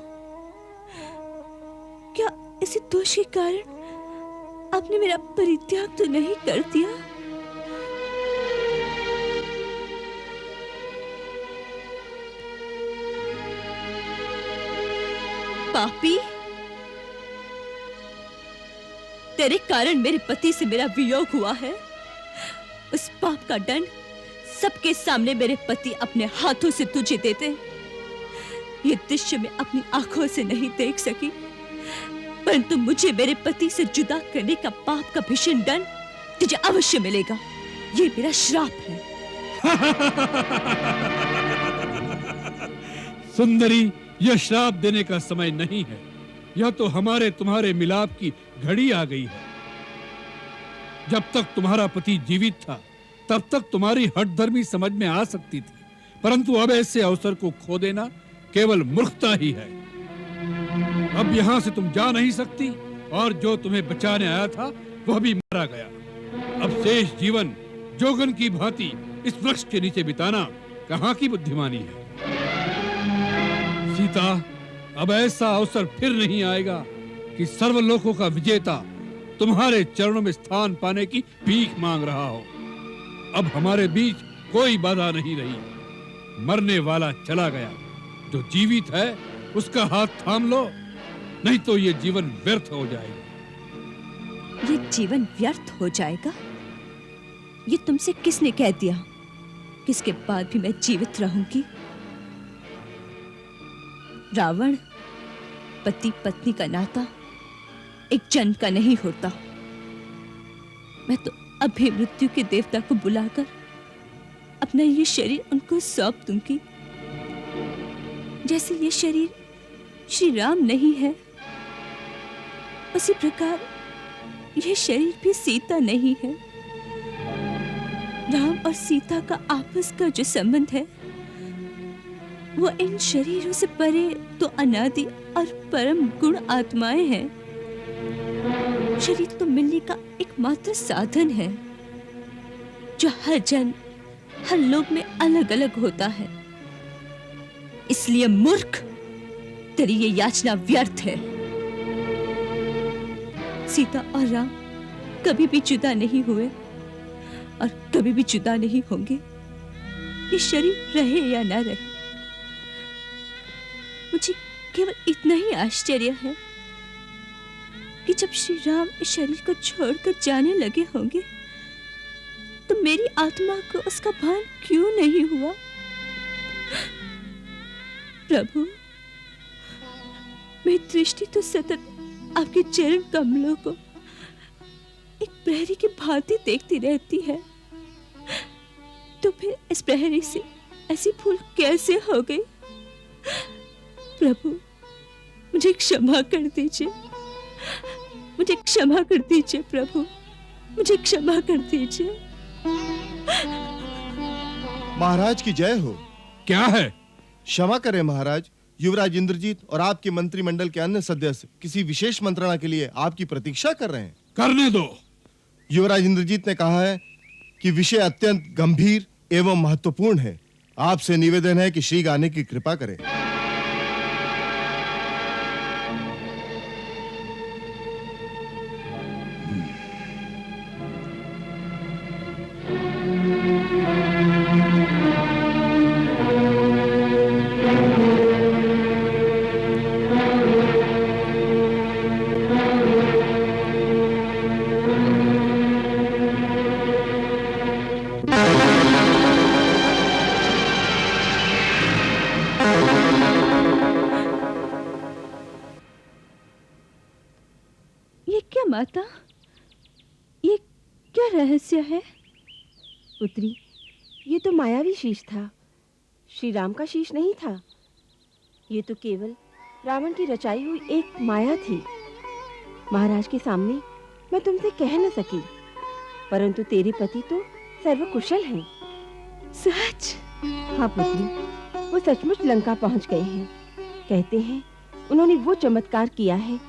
क्या इसी दोष के कारण आपने मेरा परित्याग तो नहीं कर दिया? पापी, तेरे कारण मेरे पति से मेरा वियोग हुआ है। उस पाप का दंड सबके सामने मेरे पति अपने हाथों से तुझे देते। ये दृश्य मैं अपनी आंखों से नहीं देख सकी, परंतु मुझे मेरे पति से जुदा करने का पाप का भीषण दंड तुझे अवश्य मिलेगा। ये मेरा श्राप है। सुंदरी, यह श्राप देने का समय नहीं है। यह तो हमारे तुम्हारे मिलाप की घड़ी आ गई है। जब तक तुम्हारा पति जीवित था तब तक तुम्हारी हठधर्मी समझ में आ सकती थी, परंतु अब ऐसे अवसर को खो देना केवल मूर्खता ही है। अब यहाँ से तुम जा नहीं सकती और जो तुम्हें बचाने आया था वह भी मारा गया। अब शेष जीवन जोगन की भांति इस वृक्ष के नीचे बिताना कहाँ की बुद्धिमानी है? सीता, अब ऐसा अवसर फिर नहीं आएगा कि सर्वलोकों का विजेता तुम्हारे चरणों में स्थान पाने की भीख मांग रहा हो। अब हमारे बीच कोई बाधा नहीं रही। मरने वाला चला गया, जो जीवित है उसका हाथ थाम लो, नहीं तो ये जीवन व्यर्थ हो जाएगा। ये जीवन व्यर्थ हो जाएगा? ये तुमसे किसने कह दिया? किसके बाद भी मैं जीवित रहूंगी? रावण, पति पत्नी का नाता एक जन्म का नहीं होता। मैं तो अभी मृत्यु के देवता को बुलाकर अपना ये शरीर उनको सौंप दूंगी। जैसे ये शरीर श्री राम नहीं है, उसी प्रकार यह शरीर भी सीता नहीं है। राम और सीता का आपस का जो संबंध है वो इन शरीरों से परे तो अनादि और परम गुण आत्माएं हैं। शरीर तो मिलने का एकमात्र साधन है जो हर जन हर लोक में अलग अलग होता है। इसलिए मूर्ख, तेरी ये याचना व्यर्थ है। सीता और राम कभी भी जुदा नहीं हुए और कभी भी जुदा नहीं होंगे। ये शरीर रहे या ना रहे, मुझे केवल इतना ही आश्चर्य है कि जब श्री राम इस शरीर को छोड़कर जाने लगे होंगे तो मेरी आत्मा को उसका भान क्यों नहीं हुआ। प्रभु, मेरी दृष्टि तो सतत आपके चरण कमलों को एक प्रहरी की भांति देखती रहती है, तो फिर इस प्रहरी से ऐसी भूल कैसे हो गई। प्रभु, मुझे क्षमा कर दीजिए। मुझे क्षमा कर दीजिए प्रभु, मुझे क्षमा कर दीजिए। महाराज की जय हो। क्या है? क्षमा करें महाराज, युवराज इंद्रजीत और आपके मंत्रिमंडल के अन्य सदस्य किसी विशेष मंत्रणा के लिए आपकी प्रतीक्षा कर रहे हैं। करने दो। युवराज इंद्रजीत ने कहा है कि विषय अत्यंत गंभीर एवं महत्वपूर्ण है। आपसे निवेदन है कि श्री आने की कृपा करें। माता, ये क्या रहस्य है? पुत्री, ये तो मायावी शीश था, श्री राम का शीश नहीं था। ये तो केवल रावण की रचाई हुई एक माया थी। महाराज के सामने मैं तुमसे कह न सकी, परंतु तेरे पति तो सर्वकुशल हैं। सच? हाँ पुत्री, वो सचमुच लंका पहुंच गए हैं। कहते हैं उन्होंने वो चमत्कार किया है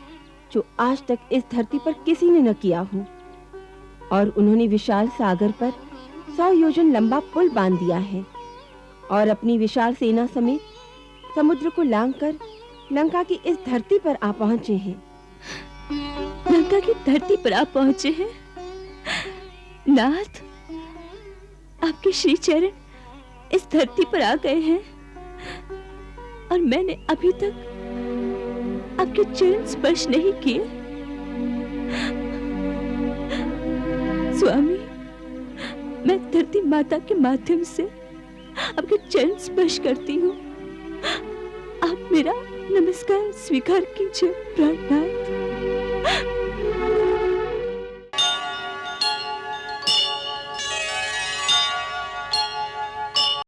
जो आज तक इस धरती पर किसी ने न किया हो, और उन्होंने विशाल सागर पर 100 योजन लंबा पुल बांध दिया है और अपनी विशाल सेना समेत समुद्र को लांघकर लंका की इस धरती पर आ पहुंचे हैं। लंका की धरती पर आ पहुंचे हैं? नाथ, आपके श्री चरण इस धरती पर आ गए हैं और मैंने अभी तक आपके चरण स्पर्श नहीं किए। स्वामी, मैं धरती माता के माध्यम से आपके चरण स्पर्श करती हूँ। आप मेरा नमस्कार स्वीकार कीजिए प्राणनाथ।